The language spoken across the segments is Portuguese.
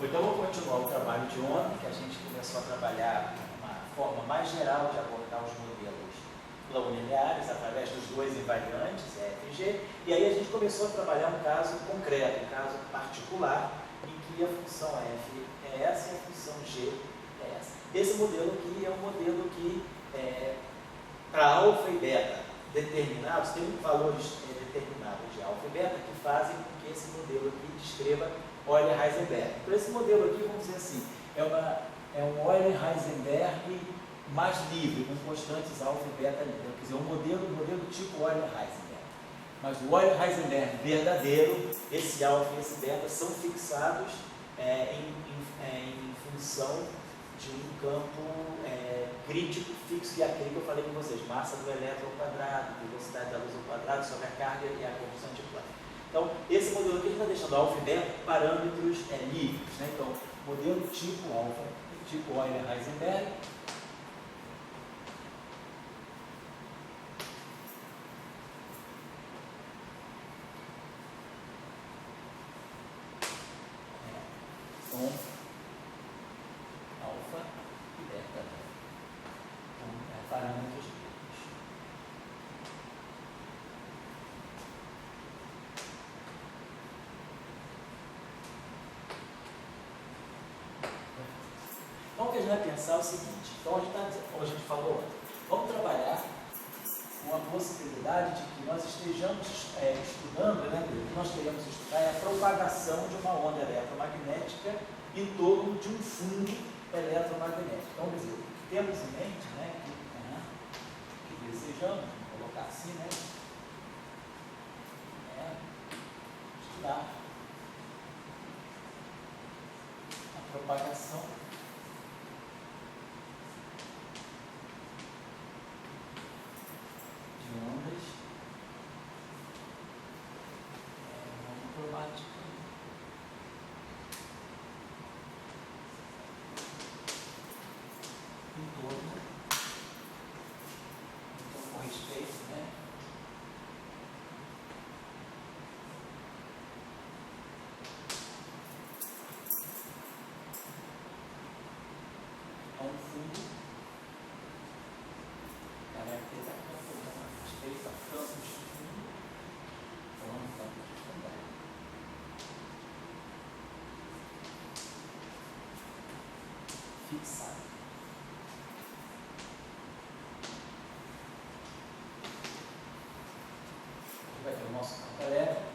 Então, vou continuar o trabalho de ontem, que a gente começou a trabalhar uma forma mais geral de abordar os modelos plano-lineares através dos dois invariantes, F e G, e aí a gente começou a trabalhar um caso concreto, um caso particular, em que a função F é essa e a função G é essa. Esse modelo aqui é um modelo que, para alfa e beta determinados, tem valores determinados de alfa e beta que fazem com que esse modelo aqui descreva Euler-Heisenberg. Então, esse modelo aqui, vamos dizer assim, é um Euler-Heisenberg mais livre, com constantes alfa e beta livre. Quer dizer, um modelo tipo Euler-Heisenberg. Mas o Euler-Heisenberg verdadeiro, esse alfa e esse beta, são fixados em função de um campo crítico fixo, que é aquele que eu falei com vocês, massa do elétron ao quadrado, velocidade da luz ao quadrado, sobre a carga e a constante de Planck. Então, esse modelo aqui está deixando alfa e beta parâmetros livres. Né? Então, modelo tipo alfa, tipo Euler-Heisenberg, com alfa e beta, com parâmetros livres. Então, o que a gente vai pensar é o seguinte: então, como a gente falou ontem, vamos trabalhar com a possibilidade de que nós estejamos estudando, né, o que nós queremos estudar é a propagação de uma onda eletromagnética em torno de um fundo eletromagnético. Então, quer dizer, o que temos em mente, né, que desejamos, vou colocar assim, né, é estudar a propagação de ondas monocromáticas em torno, então, com respeito, né, a um fundo caracterizado com respeito a campos de fundo ou a um campo de fundagem. Fixado. Aqui vai ter o nosso campo elétrico,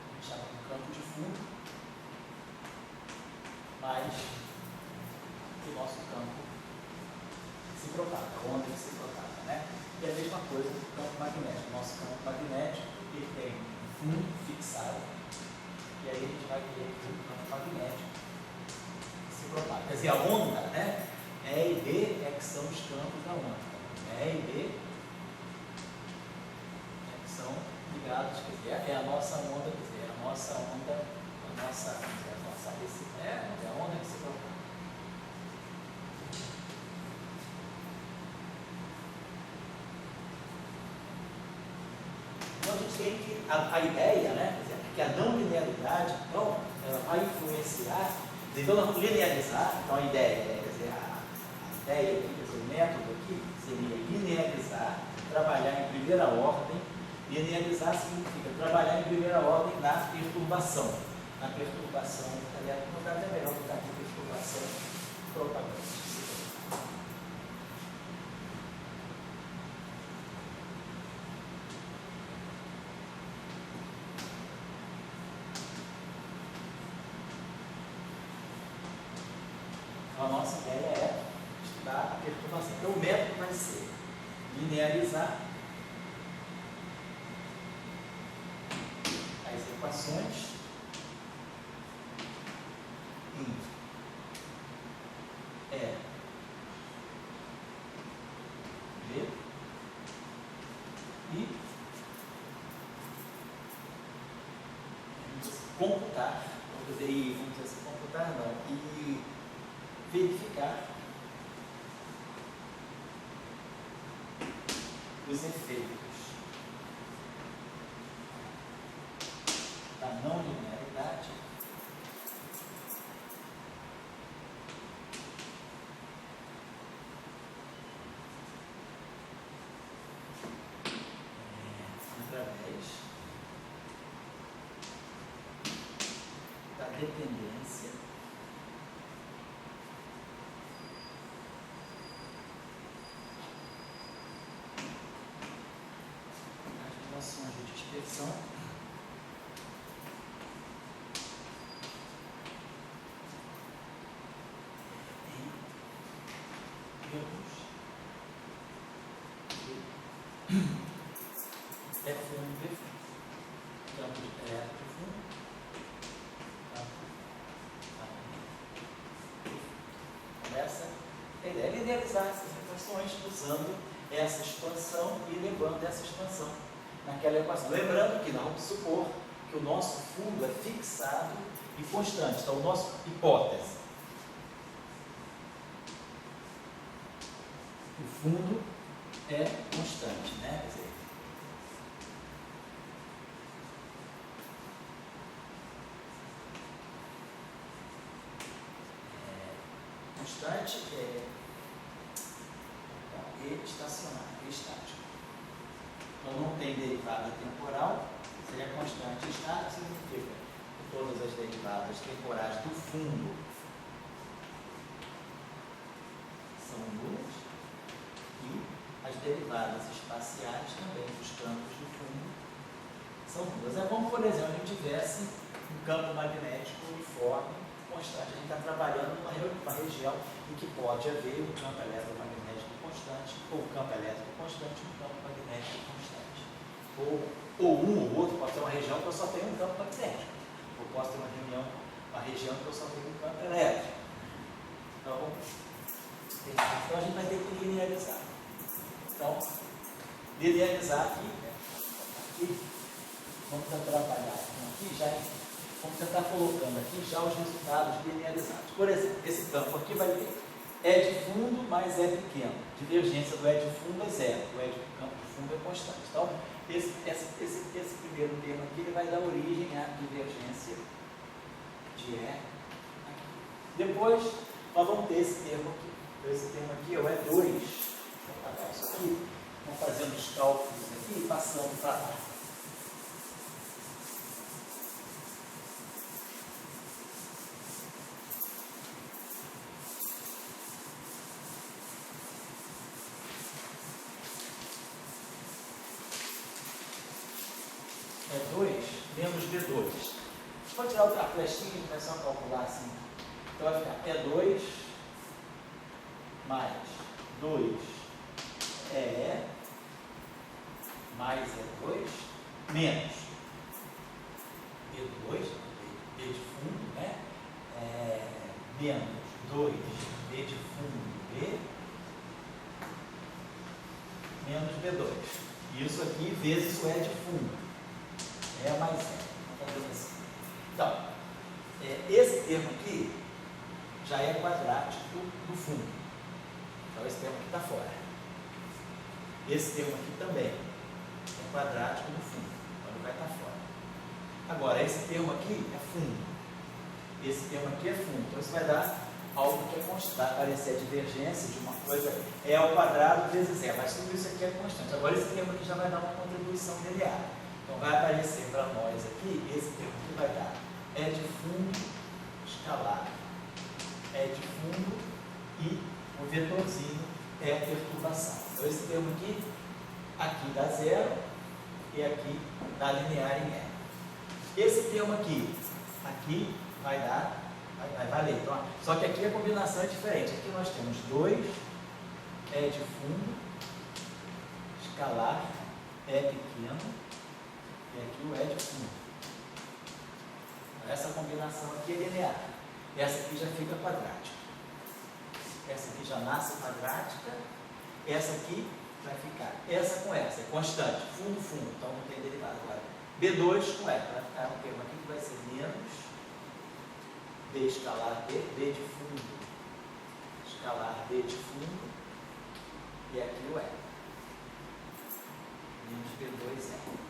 a gente chama de campo de fundo, mas o nosso campo se propaga, a onda que se propaga, né? E a mesma coisa do campo magnético. O nosso campo magnético, ele tem um fundo fixado, e aí a gente vai ter aqui um campo magnético que se propaga. Quer dizer, a onda, né? E e B é que são os campos da onda. E e B é que são ligados, quer dizer, é a nossa onda, quer dizer, a nossa onda, é a onda que se propaga. Então, a gente tem que, a ideia, né, quer dizer, que a não linearidade, então, ela vai influenciar, então, nós vamos linearizar, então a ideia, quer dizer, a ideia aqui, quer dizer, o método aqui seria linearizar, trabalhar em primeira ordem. Linearizar significa trabalhar em primeira ordem na perturbação. Na perturbação, aliás, no caso é melhor botar aqui perturbação propaganda. A nossa ideia é estudar a perturbação. Então, o método vai ser linearizar as equações em E, B e computar, vamos dizer assim, computar não, e verificar os efeitos da não linearidade dependência das relações de dispersão F1 e P1, campo de elétrico de fundo, essa é a ideia, idealizar essas equações usando essa expansão e levando essa expansão naquela equação. Lembrando que não vamos supor que o nosso fundo é fixado e constante. Então, o nosso hipótese, o fundo é constante, né? Quer dizer, constante e estacionário, estático. Então não tem derivada temporal, seria constante e estático, significa que todas as derivadas temporais do fundo são nulas e as derivadas espaciais também dos campos do fundo são nulas. É como, por exemplo, a gente tivesse um campo magnético uniforme constante. A gente está trabalhando numa região em que pode haver um campo eletromagnético constante, ou campo elétrico constante, um campo magnético constante. Ou um ou outro, pode ter uma região que eu só tenho um campo magnético. Ou posso ter uma região que eu só tenho um campo elétrico. Então a gente vai ter que linearizar. Então, linearizar aqui vamos trabalhar aqui já. Vamos tentar colocando aqui já os resultados linearizados. Por exemplo, esse campo aqui vai ter E de fundo mais E pequeno. Divergência do E de fundo é zero. O E de campo de fundo é constante. Então, esse primeiro termo aqui ele vai dar origem à divergência de E aqui. Depois, nós vamos ter esse termo aqui. Então, esse termo aqui é o E2. Vou apagar isso aqui. Vamos fazendo os cálculos aqui e passando para lá. E2 menos B2. Pode tirar outra flechinha e começar a calcular assim. Então vai ficar E2 mais 2 E mais E2 menos B2, B de fundo, né? Menos 2 B de fundo B menos B2. Isso aqui vezes o E de fundo. É mais assim. Então, esse termo aqui já é quadrático do fundo. Então, esse termo aqui está fora. Esse termo aqui também é quadrático do fundo. Então, ele vai estar fora. Agora, esse termo aqui é fundo. Esse termo aqui é fundo. Então, isso vai dar algo que é constante. Vai aparecer a divergência de uma coisa E ao quadrado vezes E. Mas tudo isso aqui é constante. Agora, esse termo aqui já vai dar uma contribuição linear. Então, vai aparecer para nós aqui, esse termo que vai dar E de fundo escalar, E de fundo e o vetorzinho é a perturbação. Então, esse termo aqui dá zero e aqui dá linear em E. Esse termo aqui vai valer. Então, só que aqui a combinação é diferente. Aqui nós temos 2 E de fundo escalar, E pequeno, e aqui o E de fundo. Essa combinação aqui é linear. Essa aqui já fica quadrática. Essa aqui já nasce quadrática. Essa aqui vai ficar. Essa com essa. É constante. Fundo, fundo. Então não tem derivada. Agora, B2 com E. Vai ficar um termo aqui que vai ser menos B escalar B. B de fundo escalar B de fundo. E aqui o E. Menos B2 E.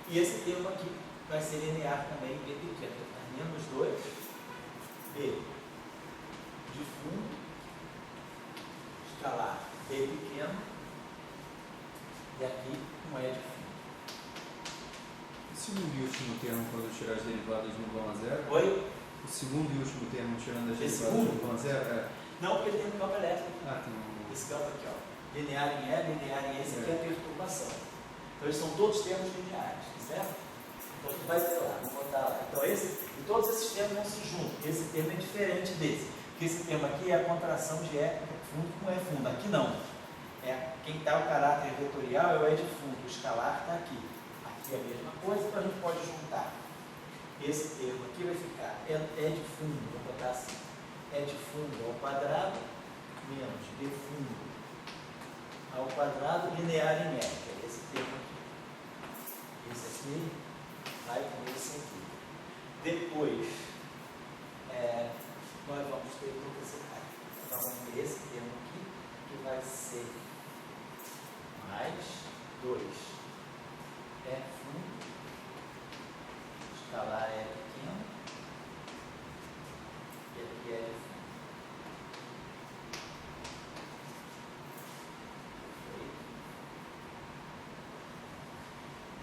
E esse termo aqui vai ser linear também, B pequeno, menos 2, B de fundo, escalar B pequeno, e aqui um E de fundo. E se no último termo, quando eu tirar as derivadas, não vão a zero? Oi? O segundo e último termo, tirando a Esse gente segundo? 1.0, Não, porque ele tem um campo elétrico. tem um... Esse campo aqui, ó. Linear em E, linear em E, esse aqui é a perturbação. Então eles são todos termos lineares, certo? Então a gente vai ter lá, vamos botar lá. Então e todos esses termos não se juntam. Esse termo é diferente desse. Porque esse termo aqui é a contração de E fundo com E fundo. Aqui não. Quem está o caráter vetorial é o E de fundo. O escalar está aqui. Aqui é a mesma coisa, então a gente pode juntar. Esse termo aqui vai ficar E de fundo, vou botar assim. E de fundo ao quadrado menos B fundo ao quadrado linear em E, que é esse termo aqui. Esse aqui vai com esse aqui. Depois, nós vamos ter todo esse cara. Então, vamos ter esse termo aqui, que vai ser mais 2 E fundo, escalar E pequeno, e aqui é de fundo.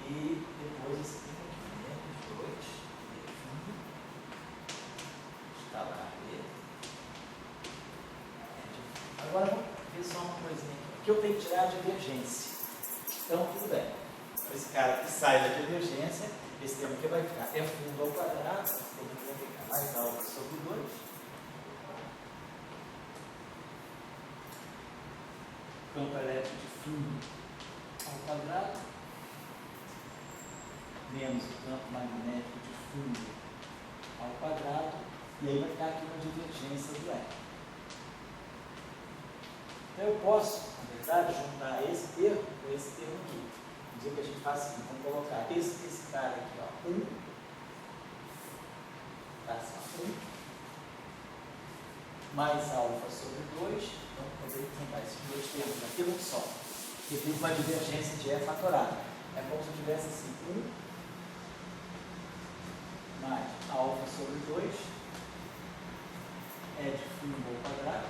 E depois esse termo aqui, menos 2 E fundo, escalar E. Agora vamos ver só uma coisinha aqui. Aqui eu tenho que tirar a divergência. Então, tudo bem. Esse cara que sai da divergência, esse termo aqui vai ficar E fundo ao quadrado, esse termo aqui vai ficar mais alfa sobre 2. Campo elétrico de fundo ao quadrado, menos o campo magnético de fundo ao quadrado, e aí vai ficar aqui uma divergência do E. Então eu posso, na verdade, juntar esse termo com esse termo aqui. Dizer que a gente faz o seguinte, vamos colocar esse cara aqui, ó, 1, tá assim, 1, mais alfa sobre 2, então poder juntar esses dois termos aqui num só, que tem uma divergência de E fatorado. É como se eu tivesse assim, 1 mais alfa sobre 2, E de fundo ao quadrado,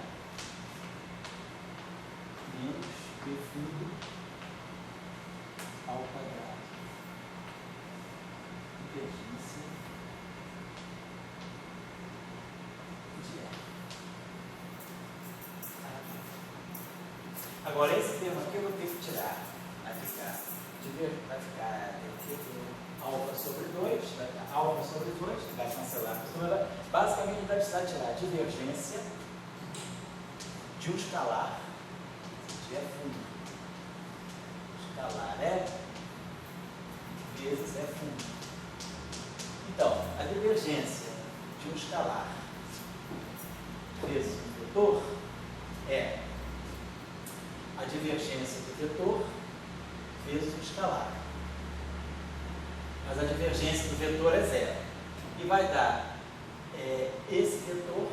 menos B fundo ao quadrado. Divergência de E. Agora esse termo aqui eu vou ter que tirar. Vai ficar alfa sobre 2, vai ficar alfa sobre 2, vai cancelar. Basicamente a gente vai precisar tirar a divergência de um escalar de E fundo. Escalar E vezes E fundo. Então, a divergência de um escalar vezes um vetor é a divergência do vetor vezes o escalar. Mas a divergência do vetor é zero. E vai dar esse vetor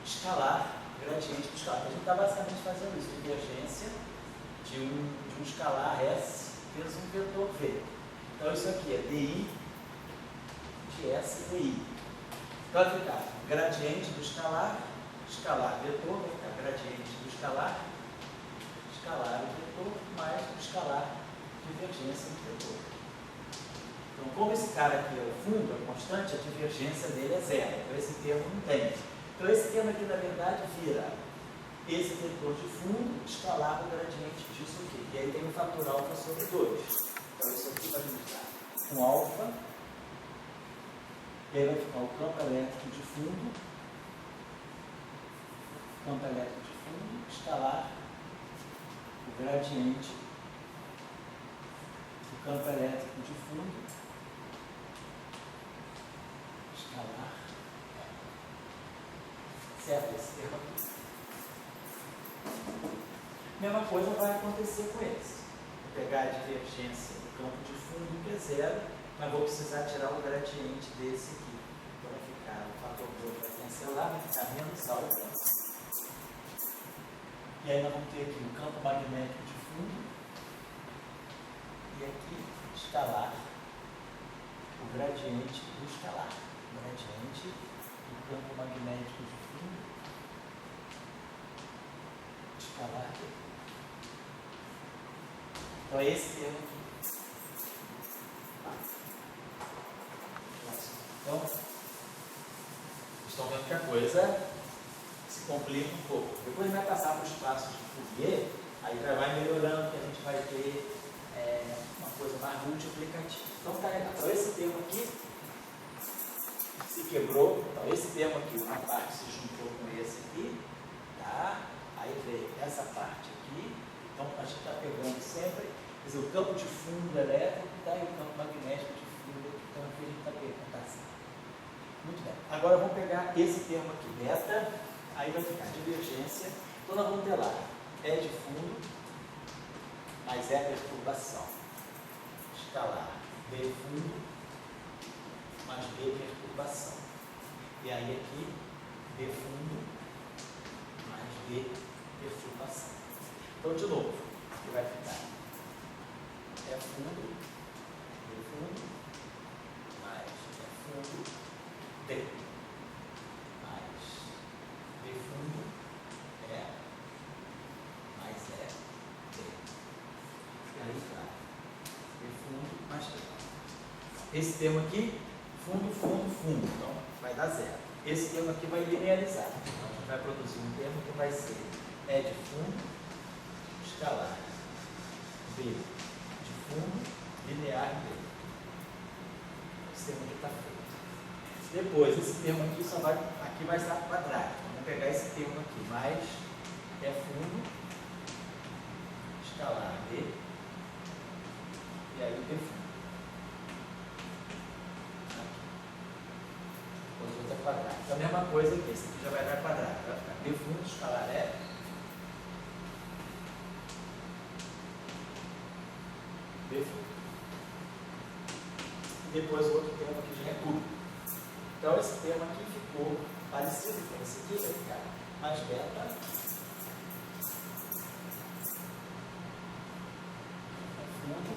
escalar, gradiente do escalar. A gente está basicamente fazendo isso, divergência de um escalar S vezes um vetor V. Então isso aqui é DI de S DI. Então vai ficar gradiente do escalar, escalar vetor, vai ficar gradiente do escalar, escalar o vetor, mais o escalar divergência do vetor. Então, como esse cara aqui é o fundo, é constante, a divergência dele é zero. Então, esse termo não tem. Então, esse termo aqui, na verdade, vira esse vetor de fundo, escalar o gradiente disso aqui. E aí tem o fator alfa sobre 2. Então, isso aqui vai ficar com alfa. E aí vai ficar o campo elétrico de fundo. Campo elétrico de fundo, escalar o gradiente do campo elétrico de fundo, escalar, certo? Esse termo aqui. Mesma coisa vai acontecer com eles. Vou pegar a divergência do campo de fundo, que é zero, mas vou precisar tirar o gradiente desse aqui. Então vai ficar, o fator 2 vai cancelar, vai ficar menos alfa. E aí nós vamos ter aqui o campo magnético de fundo e aqui escalar o gradiente do escalar. O gradiente do campo magnético de fundo, escalar. Então é esse termo aqui. Então, estão vendo que a coisa se complica um pouco. Depois vai passar para os passos de Fourier, aí já vai melhorando, que a gente vai ter uma coisa mais multiplicativa. Então tá legal. Então esse termo aqui se quebrou, então esse termo aqui, uma parte se juntou com esse aqui, tá? Aí veio essa parte aqui, então a gente está pegando sempre, quer dizer, o campo de fundo elétrico, tá? E o campo magnético de fundo, então aqui a gente está pegando assim. Muito bem. Agora vamos pegar esse termo aqui, beta, aí vai ficar divergência, então nós vamos ter lá, E de fundo, mais E perturbação, escalar, B fundo, mais B perturbação. E aí aqui, B fundo, mais B perturbação. Então, de novo, aqui vai ficar E fundo, B fundo, mais E fundo, D, mais B fundo, E, mais E, D. E aí tá, B fundo, mais D. Esse termo aqui, fundo, fundo, fundo, então vai dar zero. Esse termo aqui vai linearizar, então a gente vai produzir um termo que vai ser E de fundo, escalar, B de fundo, linear B. Esse termo aqui está feito. Depois, esse termo aqui só vai, aqui vai estar quadrado. Vamos pegar esse termo aqui, mais E fundo, escalar B, e aí B fundo. Depois outra quadrada. Então a mesma coisa aqui, esse aqui já vai dar quadrado. Vai ficar B fundo, escalar E, B fundo. E depois o outro termo aqui já é cubo. Então esse termo aqui ficou parecido com esse aqui, vai ficar mais beta, fundo,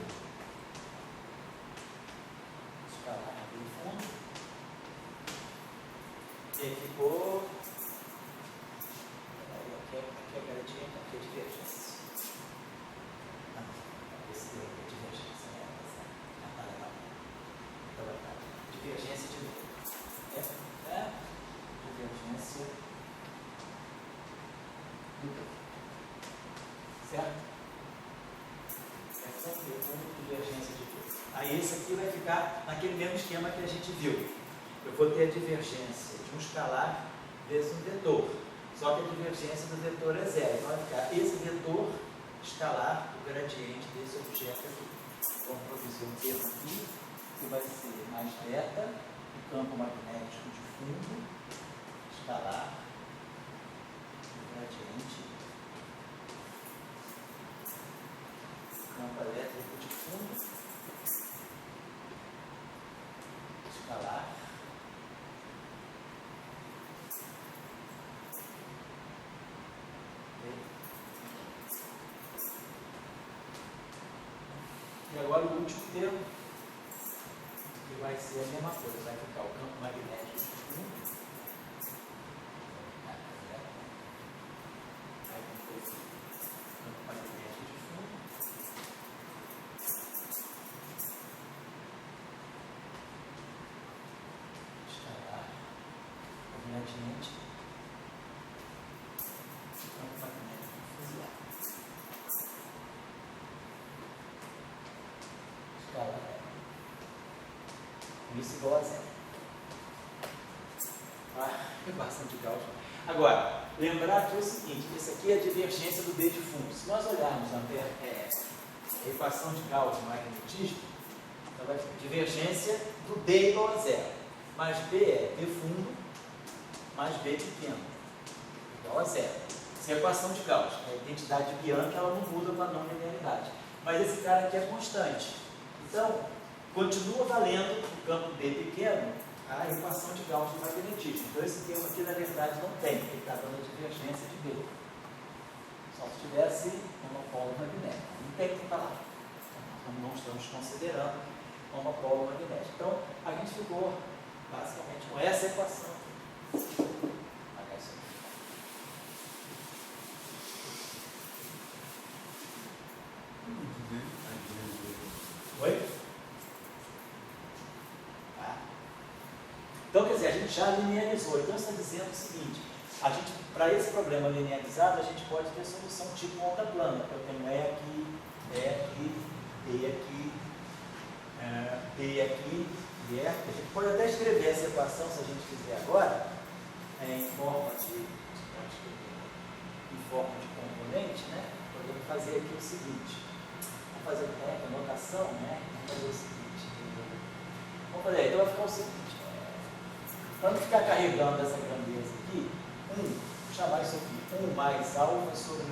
escalar B fundo, e aí ficou, aqui é gradiente, aqui é divergência. Não, esse termo aqui é divergência, né? Tá legal. Então vai ficar divergência de novo. Divergência do B. Certo? É sempre divergência de B. Aí esse aqui vai ficar naquele mesmo esquema que a gente viu. Eu vou ter a divergência de um escalar vezes um vetor. Só que a divergência do vetor é zero. Então vai ficar esse vetor escalar o gradiente desse objeto aqui. Vamos produzir um termo aqui que vai ser mais beta, o campo magnético de fundo, escalar o gradiente, campo elétrico de fundo, escalar, e agora o último termo, que vai ser a mesma coisa, vai ficar o campo magnético de fundo, aí depois o campo magnético de fundo, escalar, o gradiente, campo magnético difuso, escalar, isso igual a zero. Equação de Gauss. Agora, lembrar aqui o seguinte, esse aqui é a divergência do B de fundo. Se nós olharmos a equação de Gauss no magnetismo, então vai ter divergência do D igual a zero. Mais B é B fundo, mais B pequeno, igual a zero. Essa é a equação de Gauss. A identidade de Bianchi ela não muda com a não linearidade. Mas esse cara aqui é constante. Então, continua valendo o campo B pequeno a equação de Gauss do magnetismo. Então esse termo aqui na verdade não tem, ele está dando a divergência de B. Só se tivesse monopolo magnético. Não tem que falar. Então, não estamos considerando monopolo magnético. Então a gente ficou basicamente com essa equação. Oi? Então, quer dizer, a gente já linearizou. Então, está dizendo o seguinte, para esse problema linearizado, a gente pode ter solução tipo onda plana. Eu tenho E aqui, B aqui, B aqui, e E. A gente pode até escrever essa equação, se a gente quiser agora, em forma de componente, né? Podemos fazer aqui o seguinte. Vamos fazer a notação, né? Vamos fazer o seguinte. Vamos fazer, então vai ficar o seguinte. Para não ficar carregando essa grandeza aqui, vou chamar isso aqui 1 mais alfa sobre 2.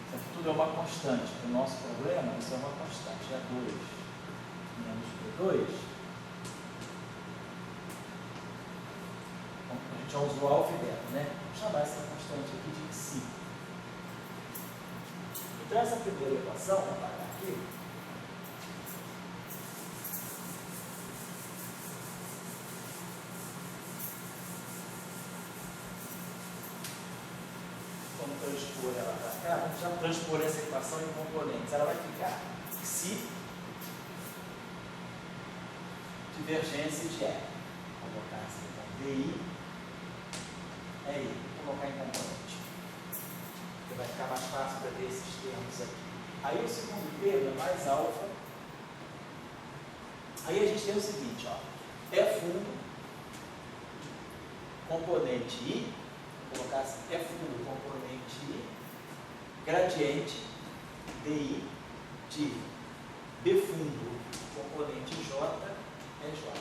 Isso aqui tudo é uma constante. O nosso problema, isso é uma constante. É 2 menos P2. A gente já usou alfa e beta, né? Vamos chamar essa constante aqui de psi. Então, essa primeira equação, vamos apagar aqui. Vamos transpor ela para cá. Vamos já transpor essa equação em componentes. Ela vai ficar psi divergência de E. Vou colocar assim, então, DI é I. Vou colocar em componente. Porque vai ficar mais fácil para ver esses termos aqui. Aí o segundo termo é mais alfa. Aí a gente tem o seguinte, ó. É fundo, componente I. Vou colocar assim, é fundo, componente I. Gradiente DI de B fundo, componente J. É J.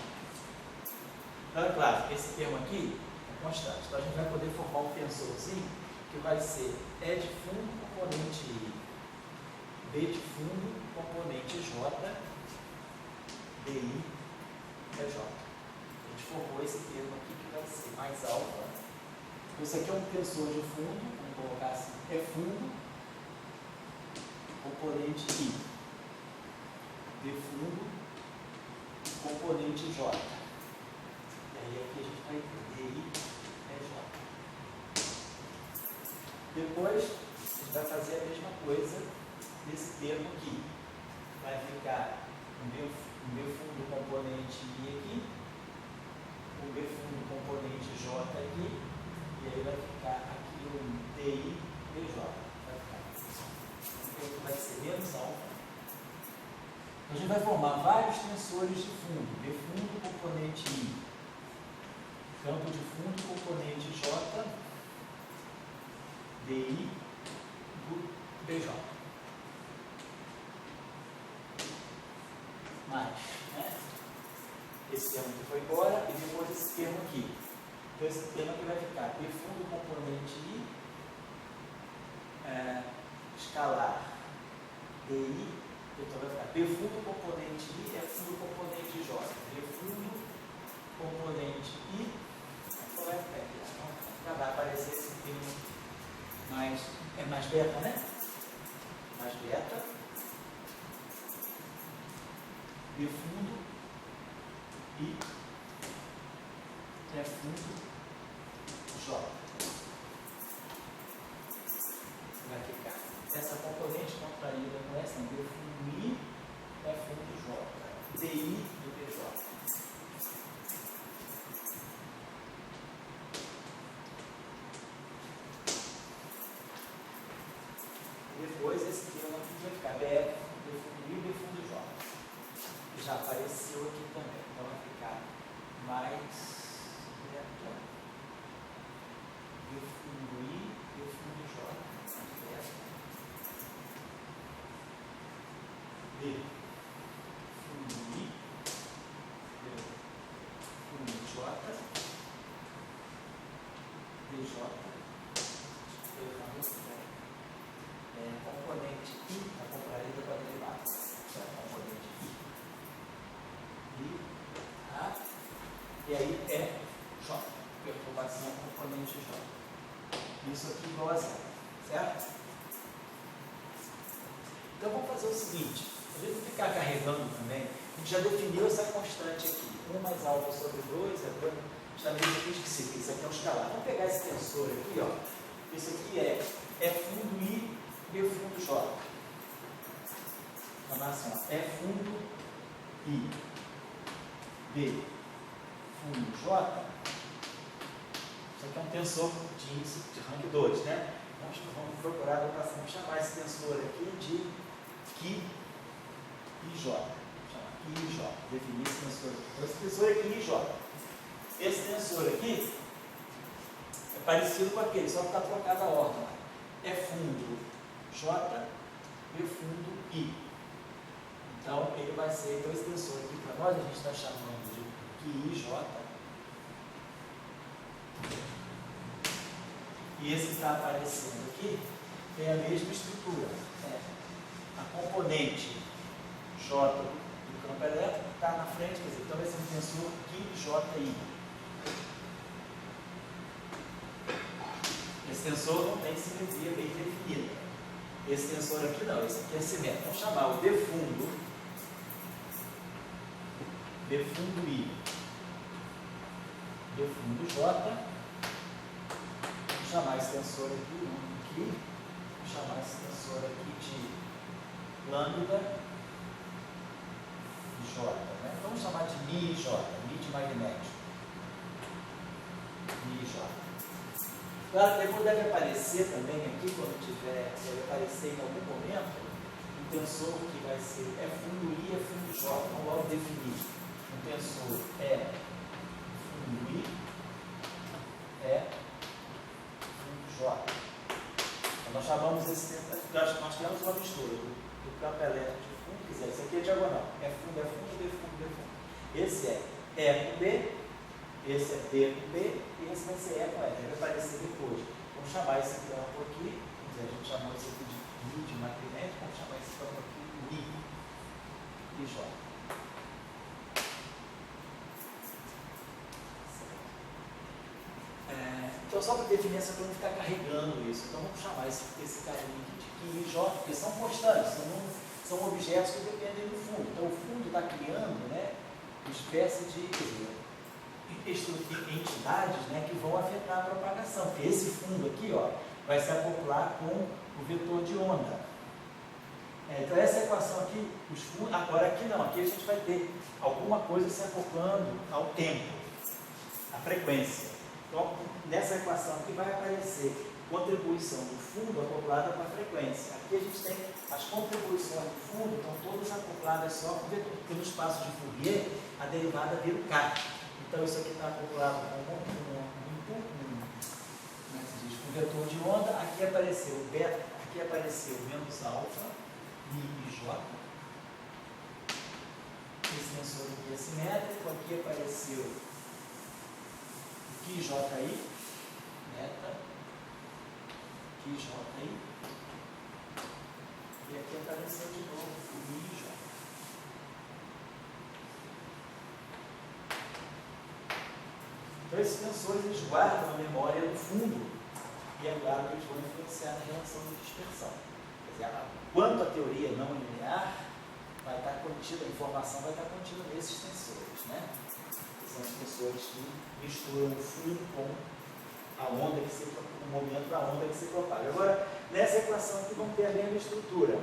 Então, é claro, esse termo aqui é constante. Então, a gente vai poder formar um tensorzinho que vai ser E de fundo, componente I, B de fundo, componente J, DI é J. A gente formou esse termo aqui que vai ser mais alfa. Isso aqui é um tensor de fundo, vamos colocar assim, é fundo, componente I, B fundo, componente J. E aí aqui a gente vai ter DI é J. Depois, a gente vai fazer a mesma coisa nesse termo aqui. Vai ficar um B fundo componente I aqui, um B fundo componente J aqui, e aí vai ficar aqui um DI DJ. Vai ficar assim. Então vai ser menos alfa. A gente vai formar vários tensores de fundo. B fundo, componente I. Campo de fundo, componente J. DI do BJ. Mais, né? Esse termo aqui foi embora e depois esse termo aqui. Então esse termo aqui vai ficar B fundo, componente I. Escalar DI. Então vai ficar B fundo componente I é fundo componente J. B fundo componente I. Então vai ficar aqui. Já vai aparecer esse termo mais. É mais beta, né? Mais beta. B fundo I é fundo J. Vai ficar. Essa componente contraída com essa, B fundo I é fundo J. DI do BJ. Depois esse termo aqui vai ficar BF, B fundo I, B fundo J. Que já apareceu aqui também. Então vai ficar mais beta, B fundo I, B fundo J. Mais beta. B fundo I, B fundo J, DJ, componente I, a contraída com a derivada. Então, componente I, A, e aí é J, perturbação componente J. Isso aqui igual a zero, certo? Então vamos fazer o seguinte, a gente não ficar carregando também, a gente já definiu essa constante aqui, 1 mais alfa sobre 2, agora justamente aqui esqueci, porque isso aqui é um escalar. Vamos pegar esse tensor aqui, ó. Isso aqui é fundo I, B fundo J. Então chamar assim, ó, E fundo I, B fundo J. Isso aqui é um tensor de índice de rank 2, né? Vamos procurar, vamos chamar esse tensor aqui de Qi e J. Vamos chamar Qi e J. Definir esse tensor aqui. Então, esse tensor é Qi e J. Esse tensor aqui é parecido com aquele, só que está trocada a ordem. É fundo J e fundo I. Então, ele vai ser, então esse tensor aqui para nós, a gente está chamando de Qi e J. E esse que está aparecendo aqui tem a mesma estrutura. Né? A componente J do campo elétrico está na frente, quer dizer, então vai ser um tensor QJI. Esse tensor não tem simetria bem definida. Esse tensor aqui não, esse aqui é simétrico. Vamos chamar o D fundo I, D fundo J. Vamos chamar esse tensor aqui, vamos chamar esse tensor aqui de lambda J, né? Vamos chamar de Mi J, Mi de magnético. Mi J. Claro, depois deve aparecer também aqui, quando tiver, deve aparecer em algum momento, um tensor que vai ser é fundo I, é fundo J. Vamos logo definir. Um tensor é fundo I, é J. Então, nós chamamos esse tensor, nós temos uma mistura do campo elétrico de fundo, quer dizer, esse aqui é diagonal, é fundo, D fundo, D fundo. Esse é E com B, esse é D com B, e esse vai ser E com E, deve aparecer depois. Vamos chamar esse campo aqui, quer dizer, a gente chamou esse aqui de I de magnético, vamos chamar esse campo aqui de I e J. Então, só para definir essa coisa, ficar carregando isso. Então, vamos chamar esse carinha aqui de Qi e J, porque são constantes, são objetos que dependem do fundo. Então, o fundo está criando, né, uma espécie de entidades, né, que vão afetar a propagação. Porque esse fundo aqui, ó, vai se acoplar com o vetor de onda. Então, essa equação aqui, os fundos, agora aqui não, aqui a gente vai ter alguma coisa se acoplando ao tempo, à frequência. Então, nessa equação aqui vai aparecer contribuição do fundo acoplada com a frequência. Aqui a gente tem as contribuições do fundo, estão todas acopladas só com o vetor, porque no espaço de Fourier a derivada vira o K. Então, isso aqui está acoplado com vetor de onda. Aqui apareceu beta, aqui apareceu menos alfa, Mi e J. Esse tensor aqui é simétrico, aqui apareceu QJI, beta, QJI, e aqui apareceu de novo o Mi e J. Então, esses tensores eles guardam a memória do fundo e é claro que eles vão influenciar na relação de dispersão. Quer dizer, quanto a teoria não linear vai estar contida, a informação vai estar contida nesses tensores, né? São os tensores que misturam o fundo com a onda que se, o movimento da onda que se propaga. Agora, nessa equação aqui vamos ter a mesma estrutura.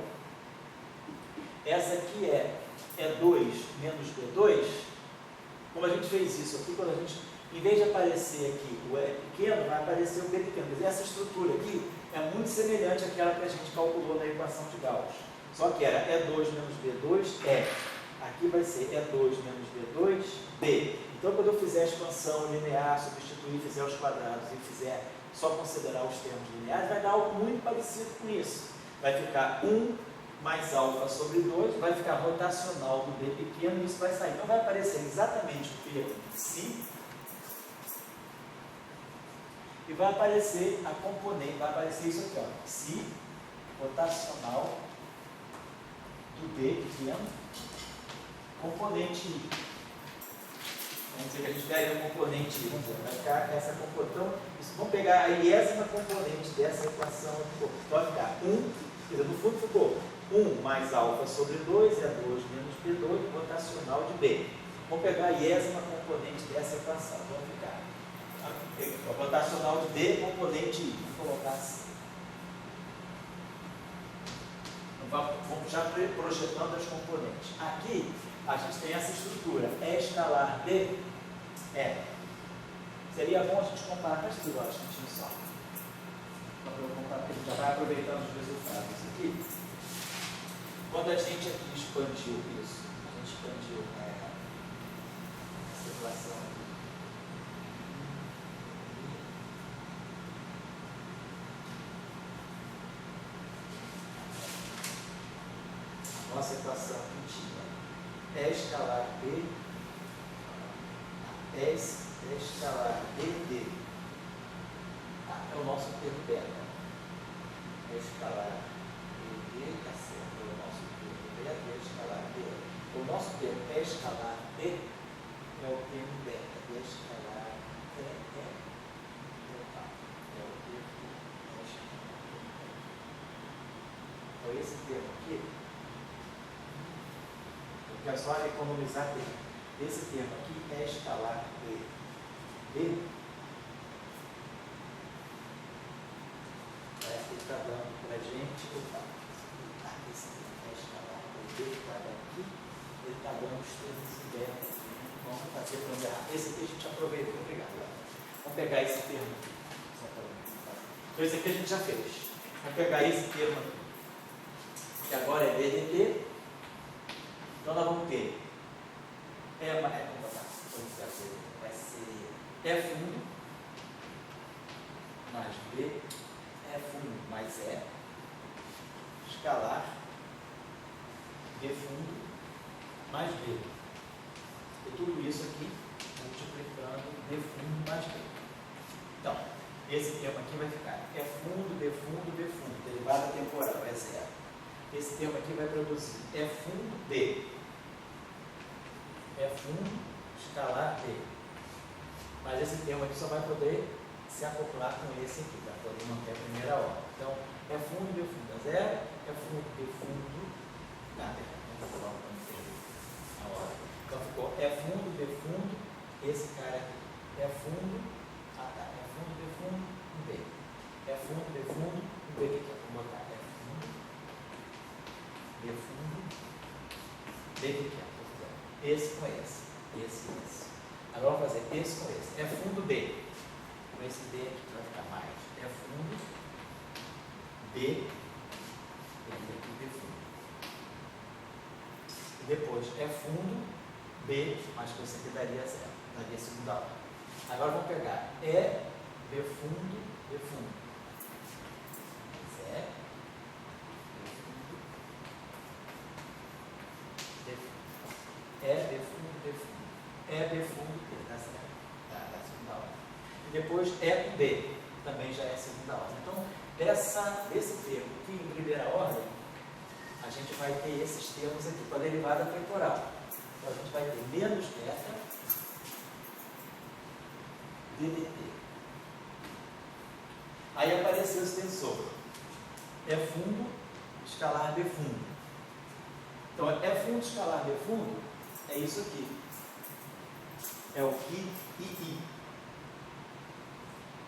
Essa aqui é E2 menos B2. Como a gente fez isso aqui, quando a gente, em vez de aparecer aqui o E pequeno, vai aparecer o B pequeno. Mas essa estrutura aqui é muito semelhante àquela que a gente calculou na equação de Gauss. Só que era E2 menos B2, E. Aqui vai ser E2 menos B2, B. Então, quando eu fizer a expansão linear, substituir, fizer os quadrados e fizer só considerar os termos lineares, vai dar algo muito parecido com isso. Vai ficar 1 mais alfa sobre 2, vai ficar rotacional do B pequeno e isso vai sair. Então, vai aparecer exatamente o termo psi e vai aparecer a componente, vai aparecer isso aqui, ó, psi rotacional do B pequeno, componente I. Vamos dizer que a gente pegaria a componente I, vai ficar essa componente. Então, vamos pegar a iésima componente dessa equação aqui. Então, vai ficar 1, quer dizer, no fundo ficou 1 mais alfa sobre 2, é 2 menos B2, rotacional de B. Vamos pegar a iésima componente dessa equação. Vamos ficar a rotacional de B, componente I. Vamos colocar assim. Vamos já projetando as componentes. Aqui, a gente tem essa estrutura. E escalar de E. Seria bom a gente comparar com a estrutura, acho que a gente só. Para eu comparar, porque a gente já vai aproveitando os resultados aqui. Quando a gente aqui expandiu isso, a gente expandiu essa equação aqui. Nossa equação que tinha E escalar B, E escalar BD, é o nosso termo beta. E escalar BD, está certo, é o nosso termo beta, E escalar B. O nosso termo E escalar B é o termo beta, E escalar B é o termo E escalar B. Então esse termo aqui, eu quero só economizar tempo. Esse termo aqui é escalar B. B parece que ele está dando para a gente. Esse termo é escalar B que está dando aqui. Ele está dando os termos invernos aqui. Vamos fazer para não errar. Esse aqui a gente aproveitou. Obrigado. Vamos pegar esse termo aqui. Então esse aqui a gente já fez. Vamos pegar esse termo aqui, que agora é DDT. Então nós vamos ter vai ser E fundo mais B, E fundo mais E, escalar B fundo mais B. E tudo isso aqui multiplicando B fundo mais B. Então, esse termo aqui vai ficar E fundo, B fundo, B fundo, derivada temporal é zero. Esse termo aqui vai produzir E fundo B. É fundo, escalar B. Mas esse termo aqui só vai poder se acoplar com esse aqui, para poder manter a primeira ordem. Então, é fundo, B fundo é zero, é fundo, B fundo, nada, não vou colocar a ordem. Então ficou é fundo, B fundo, esse cara aqui, é fundo, é fundo, B fundo, B. É fundo, B fundo, B que aqui, vou botar é fundo, B fundo, B que aqui. Esse com esse. Agora vamos fazer esse com esse. É fundo B. Com esse B aqui vai ficar mais. É fundo B. E aqui B fundo. E depois é fundo B, mas com esse aqui daria zero. Daria segunda ordem. Agora vamos pegar E, B fundo, B fundo. Zero. É B fundo, B fundo. É B fundo, B, da segunda ordem. E depois é com B, também já é segunda ordem. Então, desse termo aqui em primeira ordem, a gente vai ter esses termos aqui para a derivada temporal. Então, a gente vai ter menos beta, DDT. Aí apareceu esse tensor. É fundo, escalar B fundo. Então, é fundo, escalar B fundo. É isso aqui. É o Ki e I.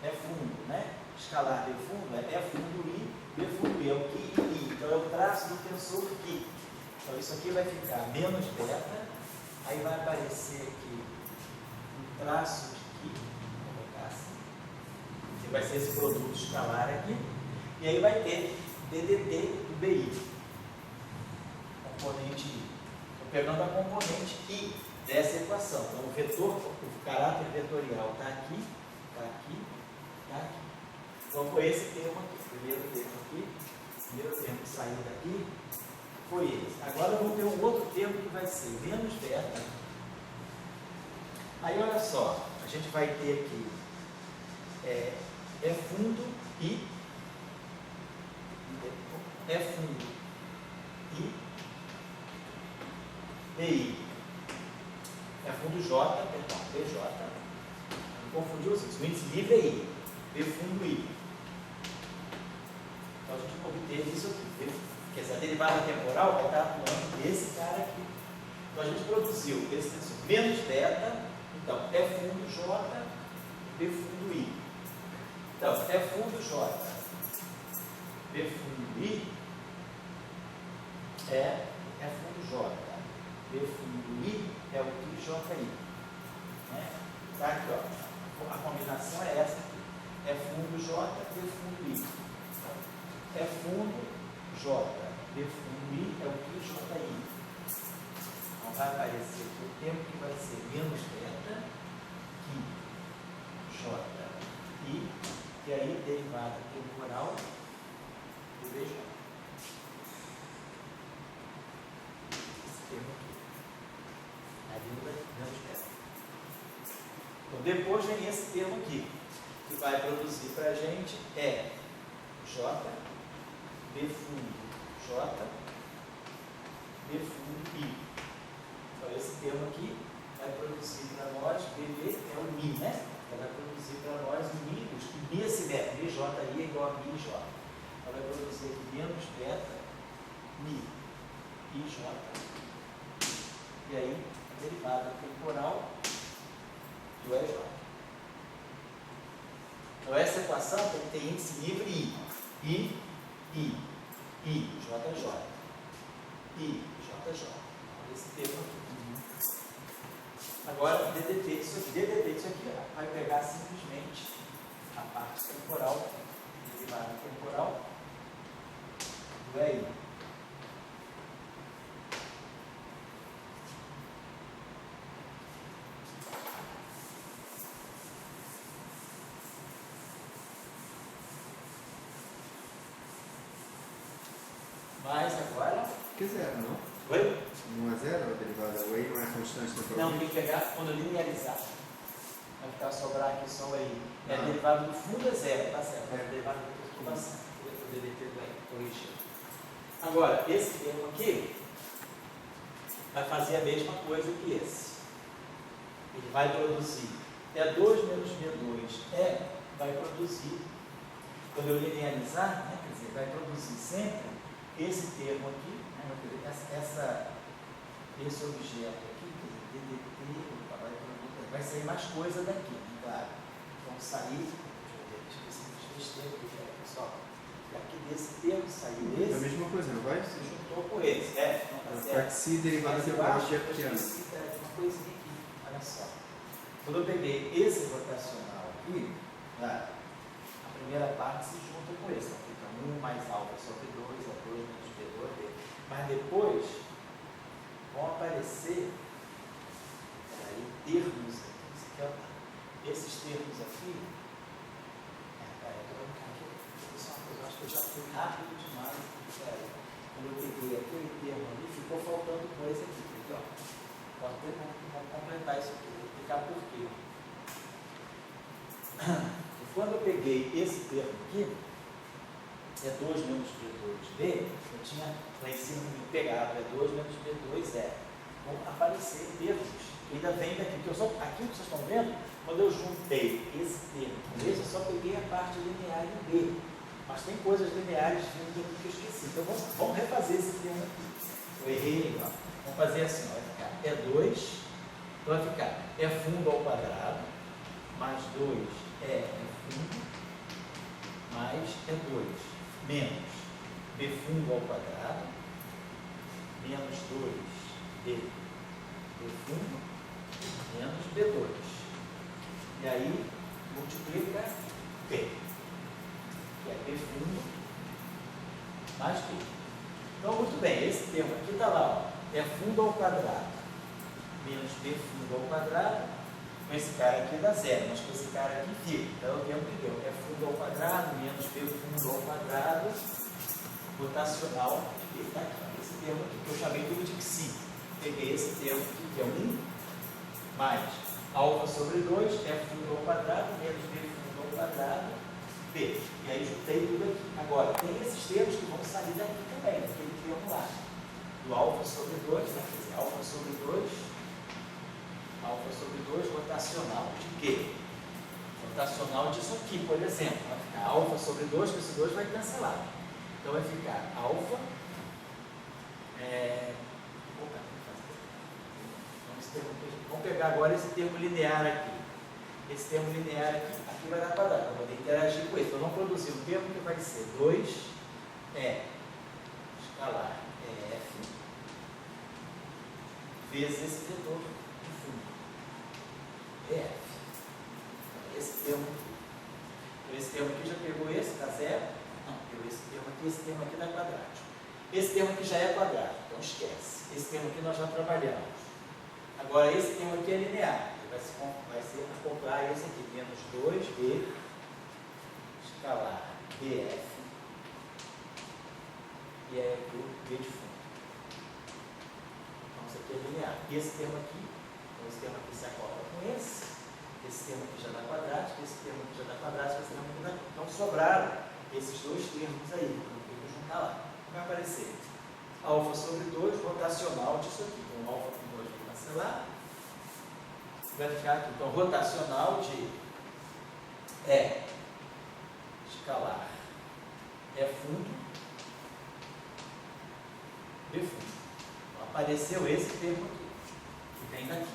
É fundo, né? Escalar B fundo é fundo I, B fundo I. É o Ki e I. Então é o traço do tensor Ki. Então isso aqui vai ficar menos beta. Aí vai aparecer aqui um traço de Ki. Vou colocar assim. Que vai ser esse produto escalar aqui. E aí vai ter DDT do BI. Componente I. Pegando a componente I dessa equação. Então, o vetor, o caráter vetorial está aqui, está aqui, está aqui. Então, foi esse termo aqui, o primeiro termo que saiu daqui, foi esse. Agora, eu vou ter um outro termo que vai ser menos beta. Aí, olha só, a gente vai ter aqui, é fundo I, é fundo I, BI. É fundo J, perdão, BJ. Não confundiu isso. O índice livre é I. B fundo I. Então a gente obteve isso aqui. Quer dizer, a derivada temporal vai estar atuando desse cara aqui. Então a gente produziu esse tensor menos beta. Então, é fundo J, B fundo I. Então, é fundo J, B fundo I, é fundo J. B fundo I é o que JI. Né? Tá aqui, ó. A combinação é essa aqui. É fundo J, B fundo I. É fundo J, B fundo I é o que JI. Então vai aparecer aqui o tempo que vai ser menos beta que JI, e aí derivada temporal do BJ. Esse termo aqui. A vírgula menos beta. Então depois vem esse termo aqui, que vai produzir para a gente J, B fundo J, B fundo I. Então esse termo aqui vai produzir para nós, BB é o Mi, né? Ela vai produzir para nós o Mi, que Mi é simétrico, BJI é igual a Mi e J. Ela vai produzir aqui menos beta, Mi e J. E aí, a derivada temporal do EJ. Então essa equação tem que ter índice livre I. I, JJ. I, JJ. Esse termo aqui. Agora, DDT disso aqui, vai pegar simplesmente a parte temporal, derivada temporal do EI. Mas agora... Que é zero, não? Oi? Não é zero a derivada? O EI não é constante temporal? Não, tem que pegar quando linearizar. Vai ficar sobrar aqui só o EI. É a derivada do fundo é zero, tá certo? É a derivada da perturbação. O DDT do EI, corrigir. Agora, esse termo aqui vai fazer a mesma coisa que esse. Ele vai produzir E2 menos B2. Vai produzir, quando eu linearizar, né, quer dizer, vai produzir sempre esse termo aqui, né, esse objeto aqui, quer dizer, DDT, vai sair mais coisa daqui, né, claro. Vão sair, deixa eu ver se eu fiz termo aqui, pessoal. Aqui desse termo saiu esse. É a mesma coisa, não vai? Se juntou com esse, não tá certo. Parte derivada temporal de pequena. Uma coisinha aqui, olha só. Quando eu peguei esse rotacional aqui, a primeira parte se junta com esse, então fica 1 mais alfa sobre 2, A2 menos B2, B. Mas depois vão aparecer termos aqui, esses termos aqui, eu acho que eu já fui rápido demais. Quando eu peguei aquele termo ali, ficou faltando coisa aqui, entendeu? Vamos completar isso aqui, vou explicar por quê. Quando eu peguei esse termo aqui, E2 menos B2B, eu tinha lá em cima pegado E2 menos B2 vão aparecer termos que ainda vem daqui, porque aqui que vocês estão vendo, quando eu juntei esse termo com esse, eu só peguei a parte linear em B, mas tem coisas lineares vindo aqui que eu esqueci, então vamos refazer esse termo aqui. Eu errei, vamos fazer assim, vai ficar E2, então vai ficar E fundo ao quadrado, mais 2 E fundo, mais E2, menos B fundo ao quadrado, menos 2 B fundo, menos B2. E aí, multiplica B, que é B fundo, mais B. Então, muito bem, esse termo aqui está lá, ó, é fundo ao quadrado, menos B fundo ao quadrado, com esse cara aqui dá zero, mas com esse cara aqui fica. Então, o termo que deu é fundo ao quadrado, menos B fundo ao quadrado, rotacional de B. Tá aqui, esse termo aqui, que eu chamei tudo de psi. Peguei esse termo aqui, que é 1, mais alfa sobre 2, é fundo ao quadrado, menos B fundo ao quadrado, B. E aí juntei tudo aqui. Agora, tem esses termos que vão sair daqui também, daquele termo lá. Do alfa sobre 2, né? Quer dizer, alfa sobre 2, rotacional de quê? Rotacional disso aqui, por exemplo. Vai ficar alfa sobre 2, que esse 2 vai cancelar. Então vai ficar alfa. Vamos pegar agora esse termo linear aqui. Esse termo linear aqui vai dar quadrado. Eu vou poder interagir com ele. Então vamos produzir um termo que vai ser 2 escalar F vezes esse vetor de fundo, BF. Então, esse termo aqui. Então, esse termo aqui já pegou esse, dá zero. Não, pegou esse termo aqui dá quadrático. Esse termo aqui já é quadrado, então esquece. Esse termo aqui nós já trabalhamos. Agora, esse termo aqui é linear. Ele vai ser acoplar esse aqui, menos 2B escalar BF, e é aqui o B de fundo. Então, isso aqui é linear. E esse termo aqui, então esse termo aqui se acopla com esse termo aqui já dá quadrático, esse termo aqui já dá quadrático, esse termo aqui dá. Então, sobraram esses dois termos aí. Eu vou juntar lá. Vai aparecer alfa sobre 2, rotacional disso aqui. Então, alfa com 2 vai cancelar. Vai ficar aqui. Então, rotacional de E escalar é fundo, B fundo. Então, apareceu esse termo aqui, que vem daqui.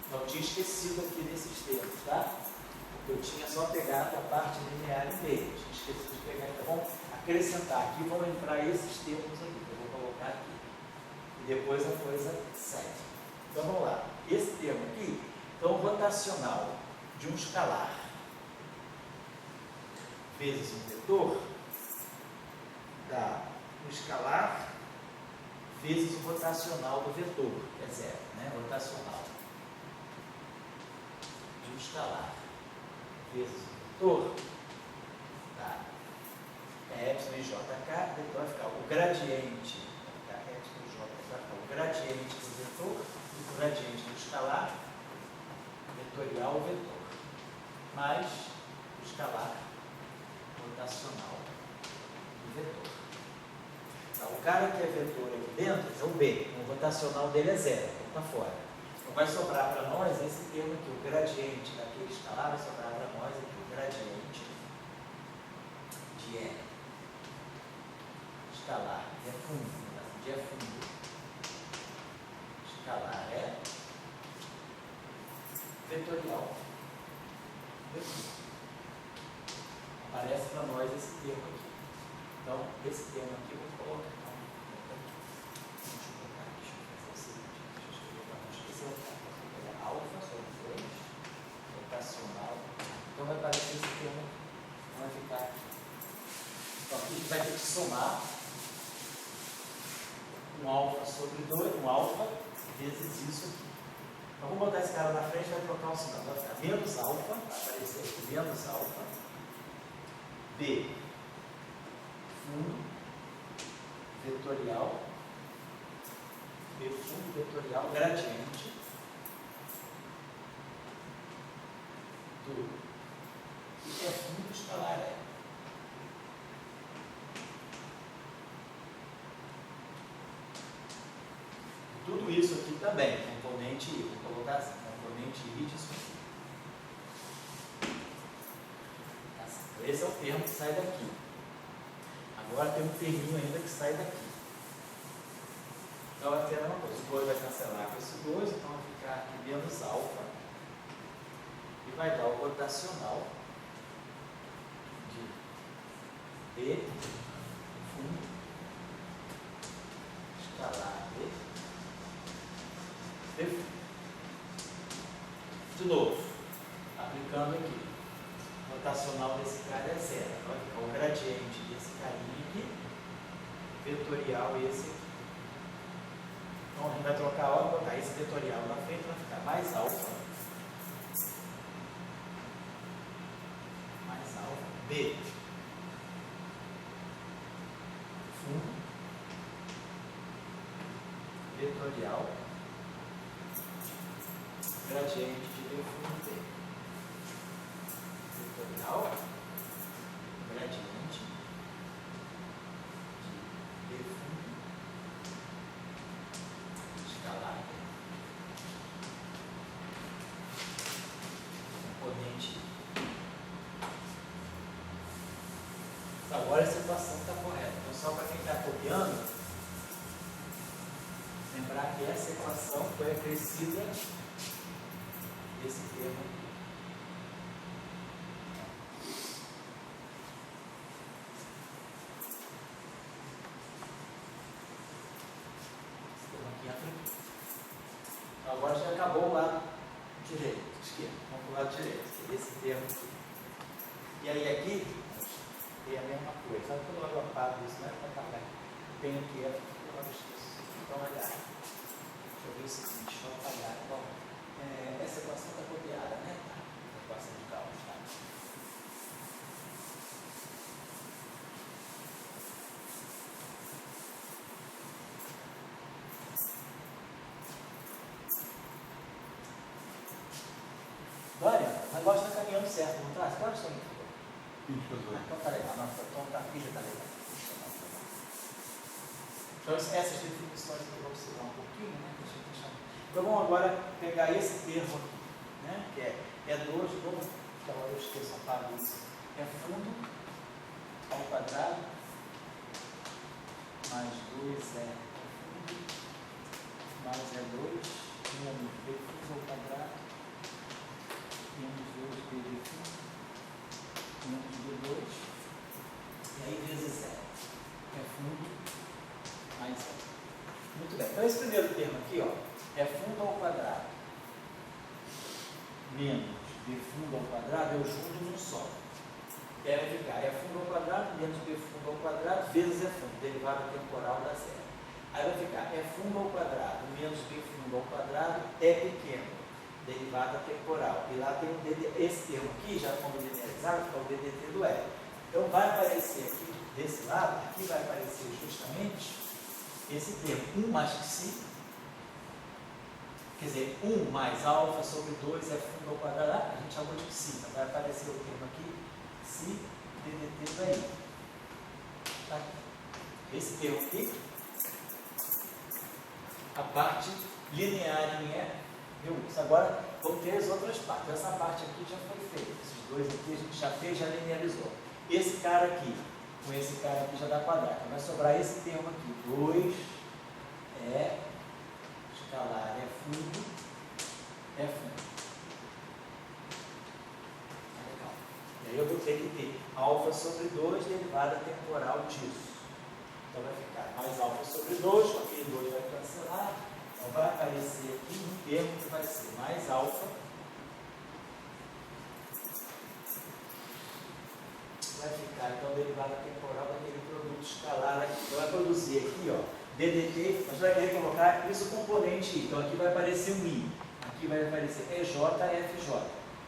Então, eu tinha esquecido aqui desses termos, tá? Porque eu tinha só pegado a parte linear e meio. Eu tinha esquecido de pegar. Então, vamos acrescentar aqui, vão entrar esses termos aqui, que eu vou colocar aqui. E depois a coisa segue. Então, vamos lá. Esse termo aqui, então, rotacional de um escalar vezes um vetor dá o escalar vezes o rotacional do vetor, que é zero, né? Rotacional de um escalar vezes o vetor dá epsilon e jk, então vai ficar o gradiente, vai ficar epsilon e j, vai ficar o gradiente do vetor e o gradiente do escalar vetorial vetor, mais o escalar rotacional do vetor. Então, o cara que é vetor aqui dentro é o B, o rotacional dele é zero, então está fora. Então vai sobrar para nós esse termo aqui, o gradiente daquele escalar, vai sobrar para nós aqui o gradiente de E escalar é fundo, de é fundo, escalar é vetorial. Aparece para nós esse termo aqui. Então, esse termo aqui eu vou colocar. Deixa eu fazer o seguinte. Deixa eu escrever para não esquecer. Vou pegar alfa sobre 2, rotacional. Então, vai aparecer esse termo aqui. Então, vai ficar aqui. Então, aqui a gente vai ter que somar um alfa sobre 2, um alfa vezes isso aqui. Então, vamos botar esse cara na frente e vai trocar o sinal. Vai ficar menos alfa, vai aparecer aqui menos alfa, B fundo vetorial, B fundo vetorial gradiente do que é fundo escalar é. Tudo isso aqui também, componente I, vou colocar assim, componente I disso aqui. Esse é o termo que sai daqui. Agora tem um terminho ainda que sai daqui. Então vai ter a mesma coisa. O 2 vai cancelar com esse 2, então vai ficar aqui menos alfa. E vai dar o rotacional de B fundo escalar B fundo. De novo, aplicando aqui. O rotacional desse cara é zero. Vai ficar o gradiente desse carinha aqui, vetorial esse aqui. Então a gente vai trocar a hora, botar esse vetorial na frente, vai ficar mais alfa. Mais alfa. B. Fundo. Vetorial. Gradiente de B fundo B. Vetorial, gradiente de B fundo escalar componente. Agora a situação está correta. Então, só para quem está copiando, lembrar que essa equação foi acrescida desse termo aqui. agora já acabou o lado direito, esquerdo. Vamos para o lado direito, esse termo aqui. E aí aqui tem a mesma coisa. Sabe quando eu apago isso, não é para apagar. Tem aqui, eu esqueço. Então, olha, deixa eu ver o seguinte, deixa eu apagar. Bom, essa equação está copiada, né? Tá. Equação de cálculo, tá? Glória, o negócio está caminhando certo, não está? Claro que sim. Então tá legal, então tá aqui já tá legal. Então essas definições que eu vou observar um pouquinho, né? Então vamos agora pegar esse termo aqui, né? Que é 2, então eu esqueço a parte disso. É fundo ao quadrado, mais 2 é fundo, mais é 2, menos b fundo ao quadrado, menos 2b de fundo, menos b2, e aí vezes 0. É fundo mais 0. Muito bem. Então esse primeiro termo aqui, ó, é fundo ao quadrado menos b fundo ao quadrado, eu junto num só. Vai ficar é fundo ao quadrado menos b fundo ao quadrado vezes é fundo, derivada temporal dá zero. Aí vai ficar é fundo ao quadrado menos b fundo ao quadrado é pequeno, derivada temporal. E lá tem um esse termo aqui, já como linearizado, que é o DDT do L. Então vai aparecer aqui, desse lado, aqui vai aparecer justamente esse termo, 1 mais psi, quer dizer, 1 mais alfa sobre 2 é fundo ao quadrado, a gente chamou de psi, então vai aparecer o termo aqui, psi DDT do L. Tá? Esse termo aqui, a parte linear em E, deu isso. Agora, vamos ter as outras partes. Essa parte aqui já foi feita. Esses dois aqui a gente já fez, já linearizou. Esse cara aqui, com esse cara aqui já dá quadrado. Então, vai sobrar esse termo aqui. 2 é escalar, é fundo, é fundo. Legal. E aí eu vou ter que ter alfa sobre 2 derivada temporal disso. Então vai ficar mais alfa sobre 2, aquele 2 vai cancelar. Então vai aparecer aqui um termo que vai ser mais alfa. Vai ficar então derivada temporal daquele produto escalar aqui. Então vai produzir aqui, ó, DDT, mas vai querer colocar isso componente I. Então aqui vai aparecer um I. Aqui vai aparecer EJ, FJ.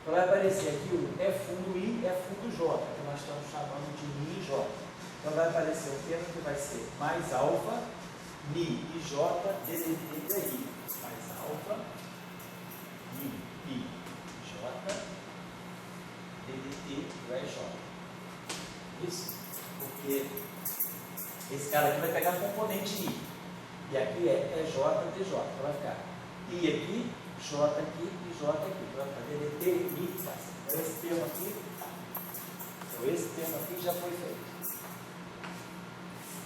Então vai aparecer aqui o é fundo I, é fundo J, que nós estamos chamando de Mi e J. Então vai aparecer o termo que vai ser mais alfa, Mi e J, DDT daí. Mais alfa, Mi e J, DDT do EJ. Isso? Porque esse cara aqui vai pegar um componente I. E aqui é EJ, DJ. Então vai ficar I aqui, J aqui e J aqui. Então vai ficar DDT, Mi, então esse termo aqui, tá. Então esse termo aqui já foi feito.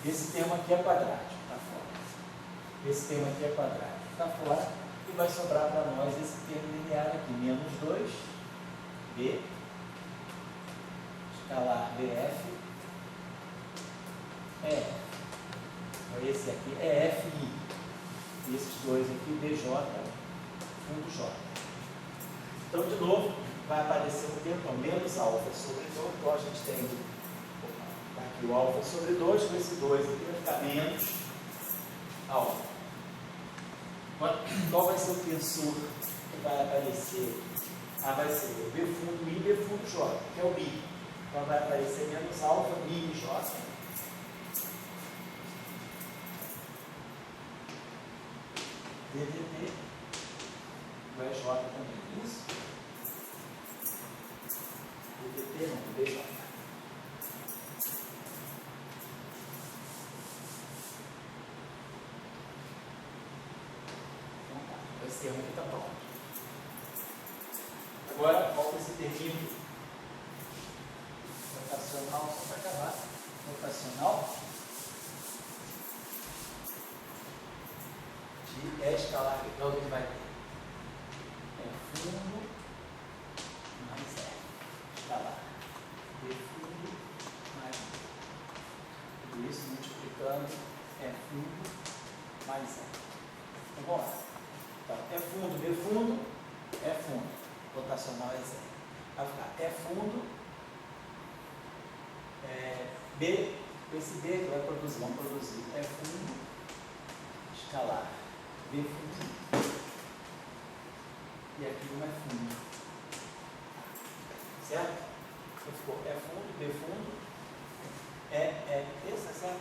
Esse termo aqui é quadrático, está fora. Esse termo aqui é quadrático, está fora. E vai sobrar para nós esse termo linear aqui, menos 2, B, escalar BF, EF. Então esse aqui é FI. E esses dois aqui, BJ, fundo J. Então, de novo, vai aparecer o termo, então, menos alfa sobre 2, então a gente tem aqui o alfa sobre 2, com esse 2 aqui vai ficar menos alfa. Qual vai ser o tensor que vai aparecer? Vai ser o B fundo I, B fundo J, que é o Mi. Então vai aparecer menos alfa, Mi e J. DDT, do EJ também, isso? DDT não, BJ. Esse termo aqui está pronto. Agora, volta esse termino rotacional, só para acabar. Rotacional de E escalar. Então, a gente vai ter fundo mais E escalar. B fundo mais E. Tudo isso multiplicando fundo mais E. Então, vamos lá. Então, é fundo, B fundo, é fundo. Rotacional é zero. Vai ficar é fundo, B, esse B que vai produzir, vamos produzir é fundo, escalar, B fundo. E aqui não é fundo. Certo? Então ficou é fundo, B fundo, esse, certo?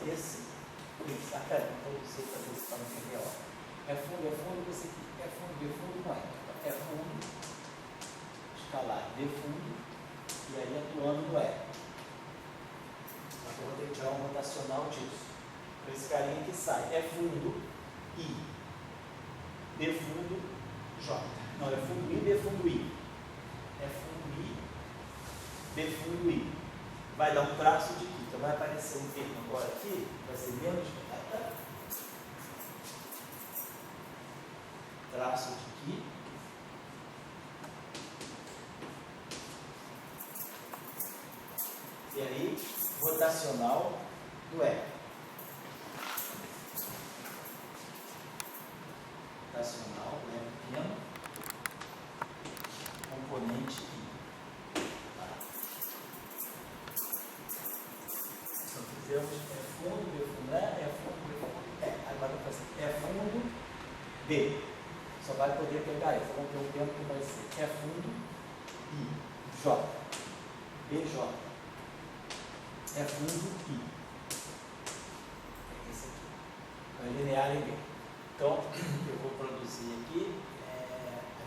Esse. Ah, pera, não sei fazer isso para não entender, ó. É fundo, esse aqui. É fundo, B fundo, não é. Então, é fundo, escalar, B fundo, e aí atuando no E. Mas eu vou ter que tirar um rotacional disso. Então esse carinha aqui sai. É fundo, I. B fundo, J. Não, é fundo I, B fundo I. É fundo I, B fundo I. Vai dar um traço de aqui. Então vai aparecer um termo agora aqui, vai ser menos beta, traço de aqui, e aí rotacional do E. Rotacional do E pequeno, componente I. Fizemos fundo, B fundo, fundo, B fundo, agora vamos fazer fundo, B. Só vai poder pegar isso. Vamos ter um tempo que vai ser fundo, I, J, BJ. Fundo, I. É esse aqui. Então, é linear em B. Então, eu vou produzir aqui,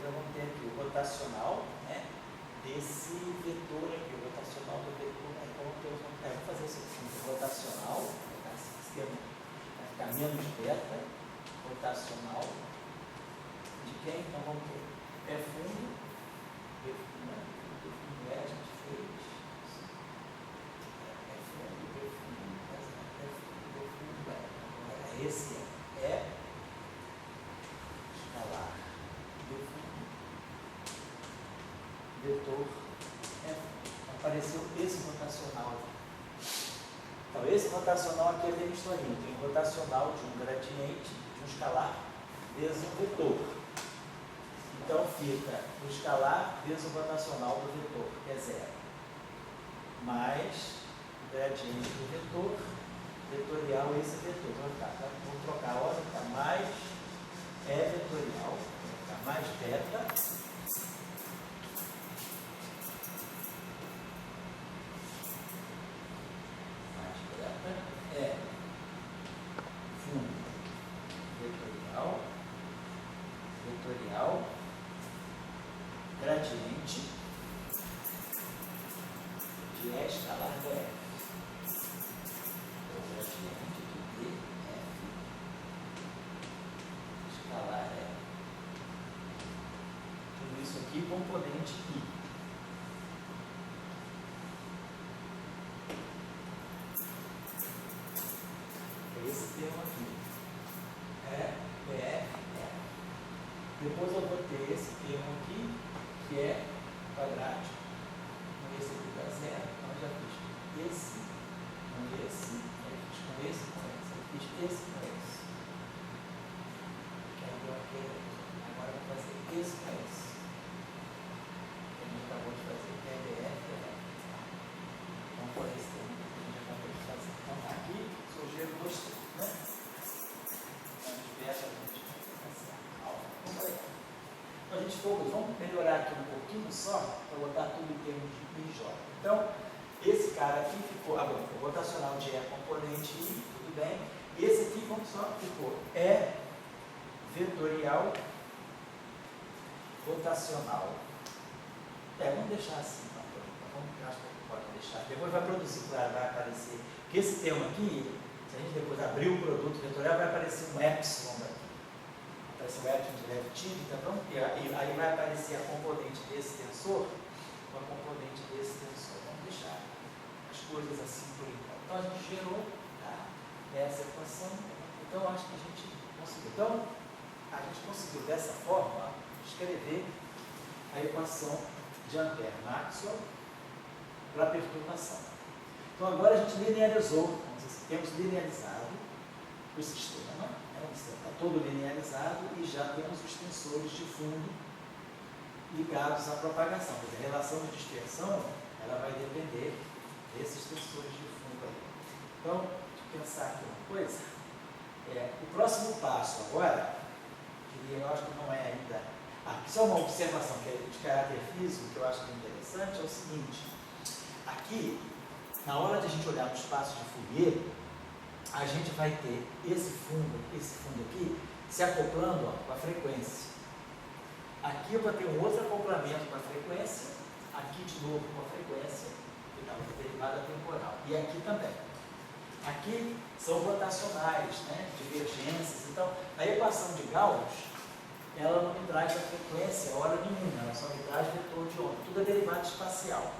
nós vamos ter aqui o rotacional, né, desse vetor aqui, o rotacional do vetor. Vou fazer isso aqui, rotacional, vai ficar menos beta, rotacional, de quem? Então vamos ter, fundo, B fundo, a gente fez, fundo, B fundo, esse escalar, B fundo, vetor, apareceu esse rotacional aqui. Então, esse rotacional aqui é bem historinho. Tem um rotacional de um gradiente, de um escalar, vezes um vetor. Então, fica o escalar vezes o rotacional do vetor, que é zero. Mais o gradiente do vetor, vetorial esse vetor. Vamos trocar a ordem, tá? Mais vetorial, tá? Mais beta. Fundo vetorial, gradiente de E escalar df. O gradiente de df escalar f. Tudo isso aqui componente I. Esse termo aqui depois eu vou ter esse termo aqui, que é quadrático. Esse aqui dá zero, então eu já fiz esse, com esse, aí fiz com esse, aí fiz esse com esse. Que aí deu aquele. Agora eu vou fazer esse com esse. Que a gente acabou de fazer, que é DF. Então foi esse termo que a gente acabou de fazer. Então aqui surgiram dois termos, né? Então, a gente vamos melhorar aqui um pouquinho só, para botar tudo em termos de I e J. Então, esse cara aqui ficou, o rotacional de E componente I, tudo bem. E esse aqui, vamos só, ficou vetorial rotacional. Vamos deixar assim, então. Acho que pode deixar. Depois vai produzir, vai aparecer. Porque esse termo aqui, se a gente depois abrir o produto vetorial, vai aparecer um epsilon daqui. Aparece o epsilon de leve-tive, tá bom? E aí vai aparecer a componente desse tensor com a componente desse tensor. Vamos deixar as coisas assim por enquanto. Então a gente gerou, tá, essa equação. Então acho que a gente conseguiu. Então a gente conseguiu dessa forma escrever a equação de Ampère-Maxwell para a perturbação. Então agora a gente linearizou, temos linearizado o sistema. Está todo linearizado e já temos os tensores de fundo ligados à propagação. Quer dizer, a relação de dispersão ela vai depender desses tensores de fundo aí. Então, deixa eu pensar aqui uma coisa. O próximo passo agora, que eu acho que não é ainda... só uma observação que é de caráter físico, que eu acho que é interessante, é o seguinte. Aqui, na hora de a gente olhar para o espaço de Fourier, a gente vai ter esse fundo aqui, se acoplando com a frequência. Aqui eu vou ter um outro acoplamento com a frequência, aqui de novo com a frequência, que está uma derivada temporal, e aqui também. Aqui são rotacionais, né, divergências. Então, a equação de Gauss, ela não me traz a frequência hora nenhuma, ela só me traz vetor de onda. Tudo é derivada espacial.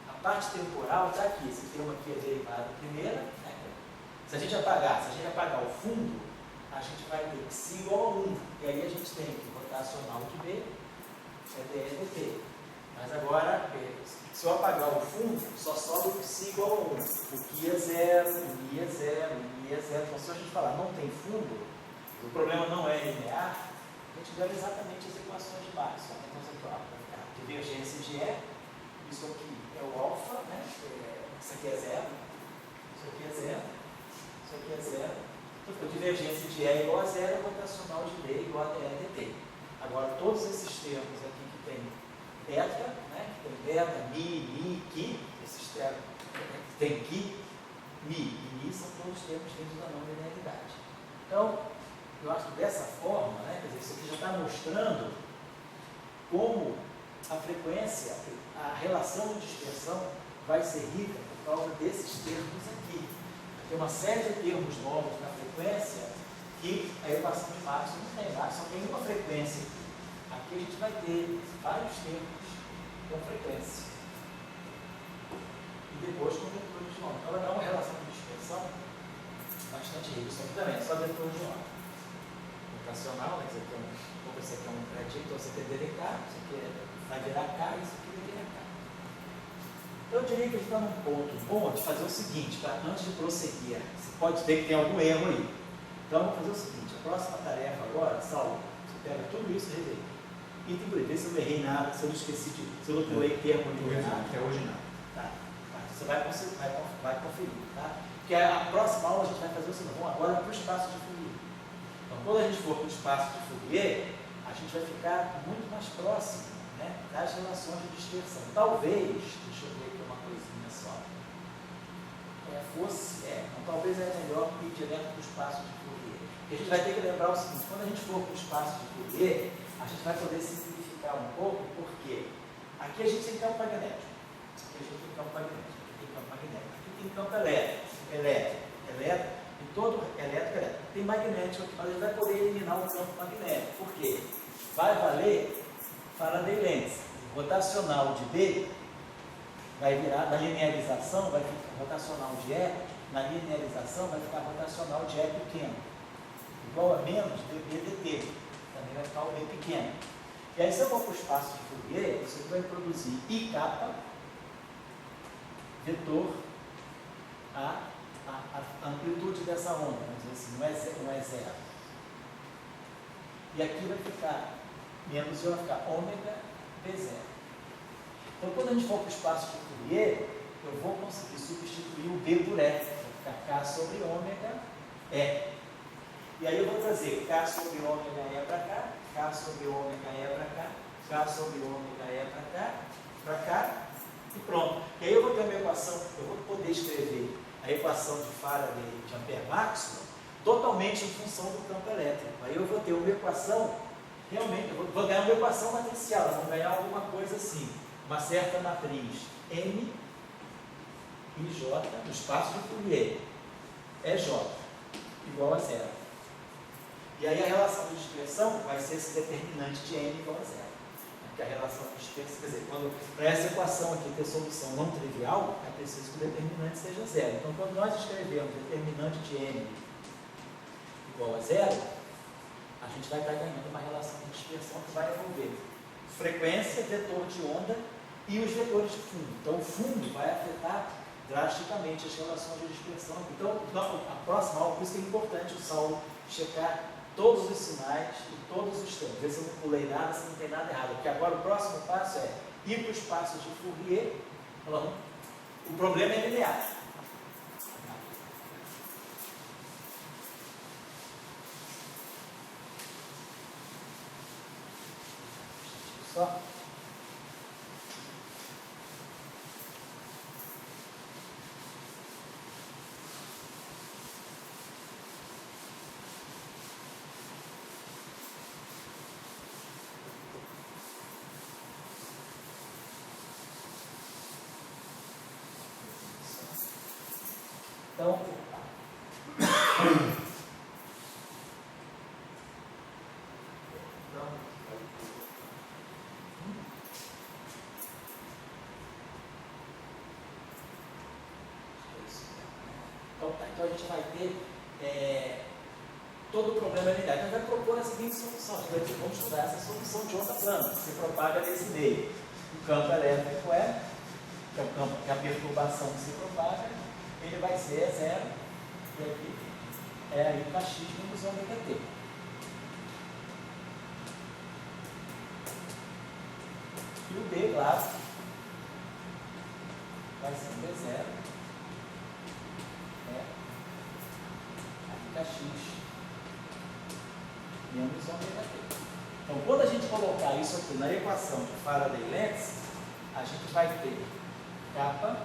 A parte temporal está aqui, esse termo aqui é derivada primeira, né? Se a gente apagar o fundo, a gente vai ter psi igual a 1. E aí a gente tem que rotacional de B é dE dt. Mas agora, se eu apagar o fundo, só sobra o psi igual a 1. O que é 0, o I é 0, o I é 0. Então, se a gente falar não tem fundo, o problema não é linear, a gente ganha exatamente as equações de Maxwell. Então, aqui, ó, vai ficar divergência de E, isso aqui é o alfa, né? Isso aqui é 0, isso aqui é 0, isso aqui é 0. Então, divergência de E é igual a 0, rotacional de D igual a dE dt. Agora, todos esses termos aqui que tem beta, né? Que tem beta, mi, ki, esses termos que tem ki, mi e mi são todos termos dentro da não linearidade. Então, eu acho que dessa forma, né? Quer dizer, isso aqui já está mostrando como a frequência, a relação de dispersão vai ser rica por causa desses termos aqui. Tem uma série de termos novos na frequência que a equação de Maxwell não tem. Maxwell tem uma frequência. Aqui a gente vai ter vários termos com frequência. E depois com vetores de onda. Então, ela dá uma relação de dispersão bastante rica. Isso aqui também é só vetores de onda. Rotacional, né? Como você quer um predito, então você tem dk, isso aqui vai virar k, isso aqui vai virar k. Então, eu diria que a gente está num ponto bom de fazer o seguinte, antes de prosseguir. Você pode ter que ter algum erro aí. Então, vamos fazer o seguinte: a próxima tarefa agora, Saulo, você pega tudo isso e revê. Item por vê se eu não errei nada, se eu não esqueci de. Se eu não pulei termo de nada. Até hoje não. Tá. Você vai conferir, tá? Porque a próxima aula a gente vai fazer o seguinte: vamos agora para o espaço de Fourier. Então, quando a gente for para o espaço de Fourier, a gente vai ficar muito mais próximo, né, das relações de dispersão. Talvez, deixa eu ver aqui uma coisinha só. Talvez é melhor ir direto para o espaço de Fourier. Porque a gente vai ter que lembrar o seguinte: quando a gente for para o espaço de Fourier, a gente vai poder simplificar um pouco, porque aqui a gente tem campo magnético, aqui a gente tem campo magnético, aqui tem campo magnético, aqui tem campo elétrico, e todo elétrico. Tem magnético aqui, mas a gente vai poder eliminar o campo magnético. Por quê? Vai valer Faraday-Lenz. Rotacional de B vai virar, na linearização, vai ficar rotacional de E, na linearização vai ficar rotacional de E pequeno, igual a menos dB dt. Também vai ficar o B pequeno. E aí, se eu for para o espaço de Fourier, você vai produzir I kappa, vetor, a amplitude dessa onda, vamos dizer assim, não é zero. E aqui vai ficar menos I, vai ficar ômega V0. Então, quando a gente for para o espaço de Fourier, eu vou conseguir substituir o B por E. Vai ficar K sobre ômega E. E aí eu vou trazer K sobre ômega E para cá, K sobre ômega E para cá, K sobre ômega E para cá, e pronto. E aí eu vou ter uma equação, eu vou poder escrever a equação de Faraday de Ampère-Maxwell totalmente em função do campo elétrico. Aí eu vou ter uma equação, realmente, eu vou ganhar uma equação matricial, eu vou ganhar alguma coisa assim, uma certa matriz M e J no espaço de Fourier é J igual a zero. E aí a relação de dispersão vai ser esse determinante de N igual a zero. Que a relação de dispersão, quer dizer, para essa equação aqui ter solução não trivial, é preciso que o determinante seja zero. Então, quando nós escrevemos determinante de N igual a zero, a gente vai estar ganhando uma relação de dispersão que vai envolver frequência, vetor de onda e os vetores de fundo. Então, o fundo vai afetar drasticamente as relações de dispersão. Então, a próxima aula, por isso que é importante o Saulo checar todos os sinais e todos os tempos, ver se eu não pulei nada, se não tem nada errado. Porque agora o próximo passo é ir para os passos de Fourier. O problema é linear. Só. Então, então a gente vai ter todo o problema linear. Então, a gente vai propor a seguinte solução. Vamos estudar essa solução de onda plana, que se propaga nesse meio. O campo elétrico que é o campo que a perturbação que se propaga, ele vai ser zero. E aqui é aí o X menos ômega t. E o B, claro, vai ser um B0. X menos ômega t. Então, quando a gente colocar isso aqui na equação de Faraday-Lentz, a gente vai ter kappa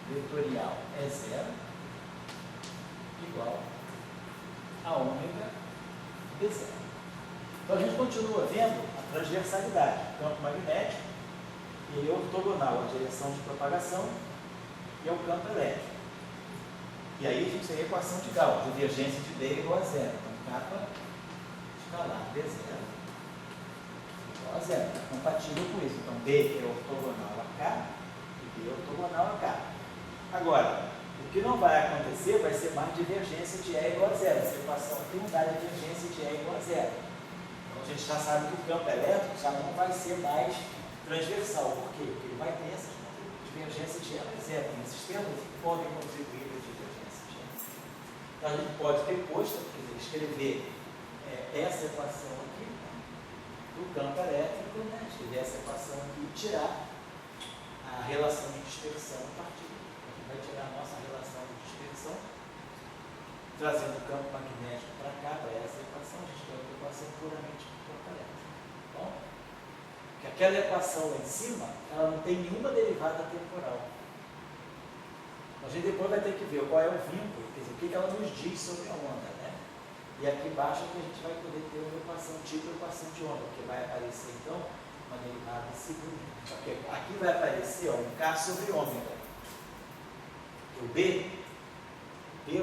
vetorial é zero igual a ômega B0. Então, a gente continua vendo a transversalidade, campo magnético, e ele é ortogonal à direção de propagação e ao campo elétrico. E aí a gente tem a equação de Gauss, divergência de B igual a zero. Então, kappa escalar B0 igual a zero. É compatível com isso. Então, B é ortogonal a K e B é ortogonal a K. Agora, o que não vai acontecer vai ser mais divergência de E igual a zero. Essa equação aqui não dá divergência de E igual a zero. Então, a gente já sabe que o campo elétrico já não vai ser mais transversal. Por quê? Porque ele vai ter essa divergência de E igual a zero. Tem sistemas que podem contribuir para a divergência de E. Então, a gente pode depois escrever essa equação aqui do campo elétrico, né? Escrever essa equação aqui e tirar a relação de dispersão a partir daí. A gente vai tirar a nossa relação de dispersão, trazendo o campo magnético para cá, para essa equação. A gente tem uma equação puramente do campo elétrico. Bom? Porque aquela equação lá em cima, ela não tem nenhuma derivada temporal. A gente depois vai ter que ver qual é o vínculo, quer dizer, o que ela nos diz sobre a onda, né? E aqui embaixo que a gente vai poder ter uma equação tipo equação de onda, porque vai aparecer então uma derivada segunda. Porque aqui vai aparecer um K sobre ômega. O B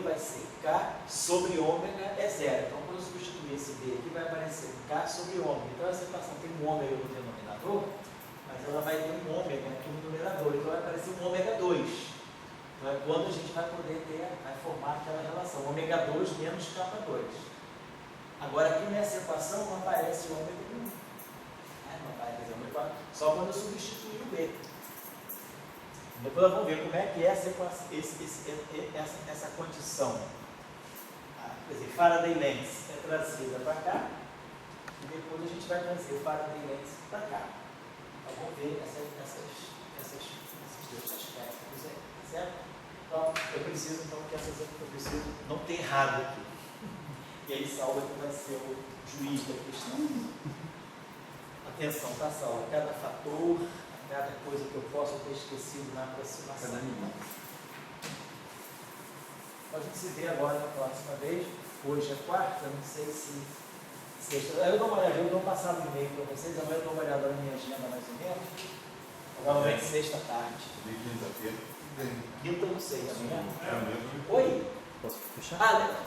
vai ser K sobre ômega é zero. Então, quando eu substituir esse B aqui, vai aparecer um K sobre ômega. Então, essa equação tem um ômega no denominador, mas ela vai ter um ômega aqui no numerador. Então, vai aparecer um ômega 2. Então, é quando a gente vai poder vai formar aquela relação, ômega 2 menos K2. Agora, aqui nessa equação não aparece o ômega 1. Não aparece o ômega 4, só quando eu substituir o B. Depois nós vamos ver como é que essa condição, quer dizer, Faraday-Lentz é trazida para cá, e depois a gente vai trazer o Faraday-Lentz para cá. Então, vamos ver esses dois aspectos aí, certo? Então, eu preciso não ter errado aqui. E aí, Saulo que vai ser o juiz da questão. Atenção, tá, Saulo? Cada fator, cada coisa que eu possa ter esquecido na aproximação. A gente se vê agora na próxima vez. Hoje é quarta, não sei se sexta. Eu dou uma olhada, eu dou um passado e-mail para vocês. Amanhã eu dou uma olhada na minha agenda mais ou menos. Provavelmente sexta tarde. De quinta-feira. Quinta, não sei, amanhã. É mesmo. Oi? Posso fechar? Ah,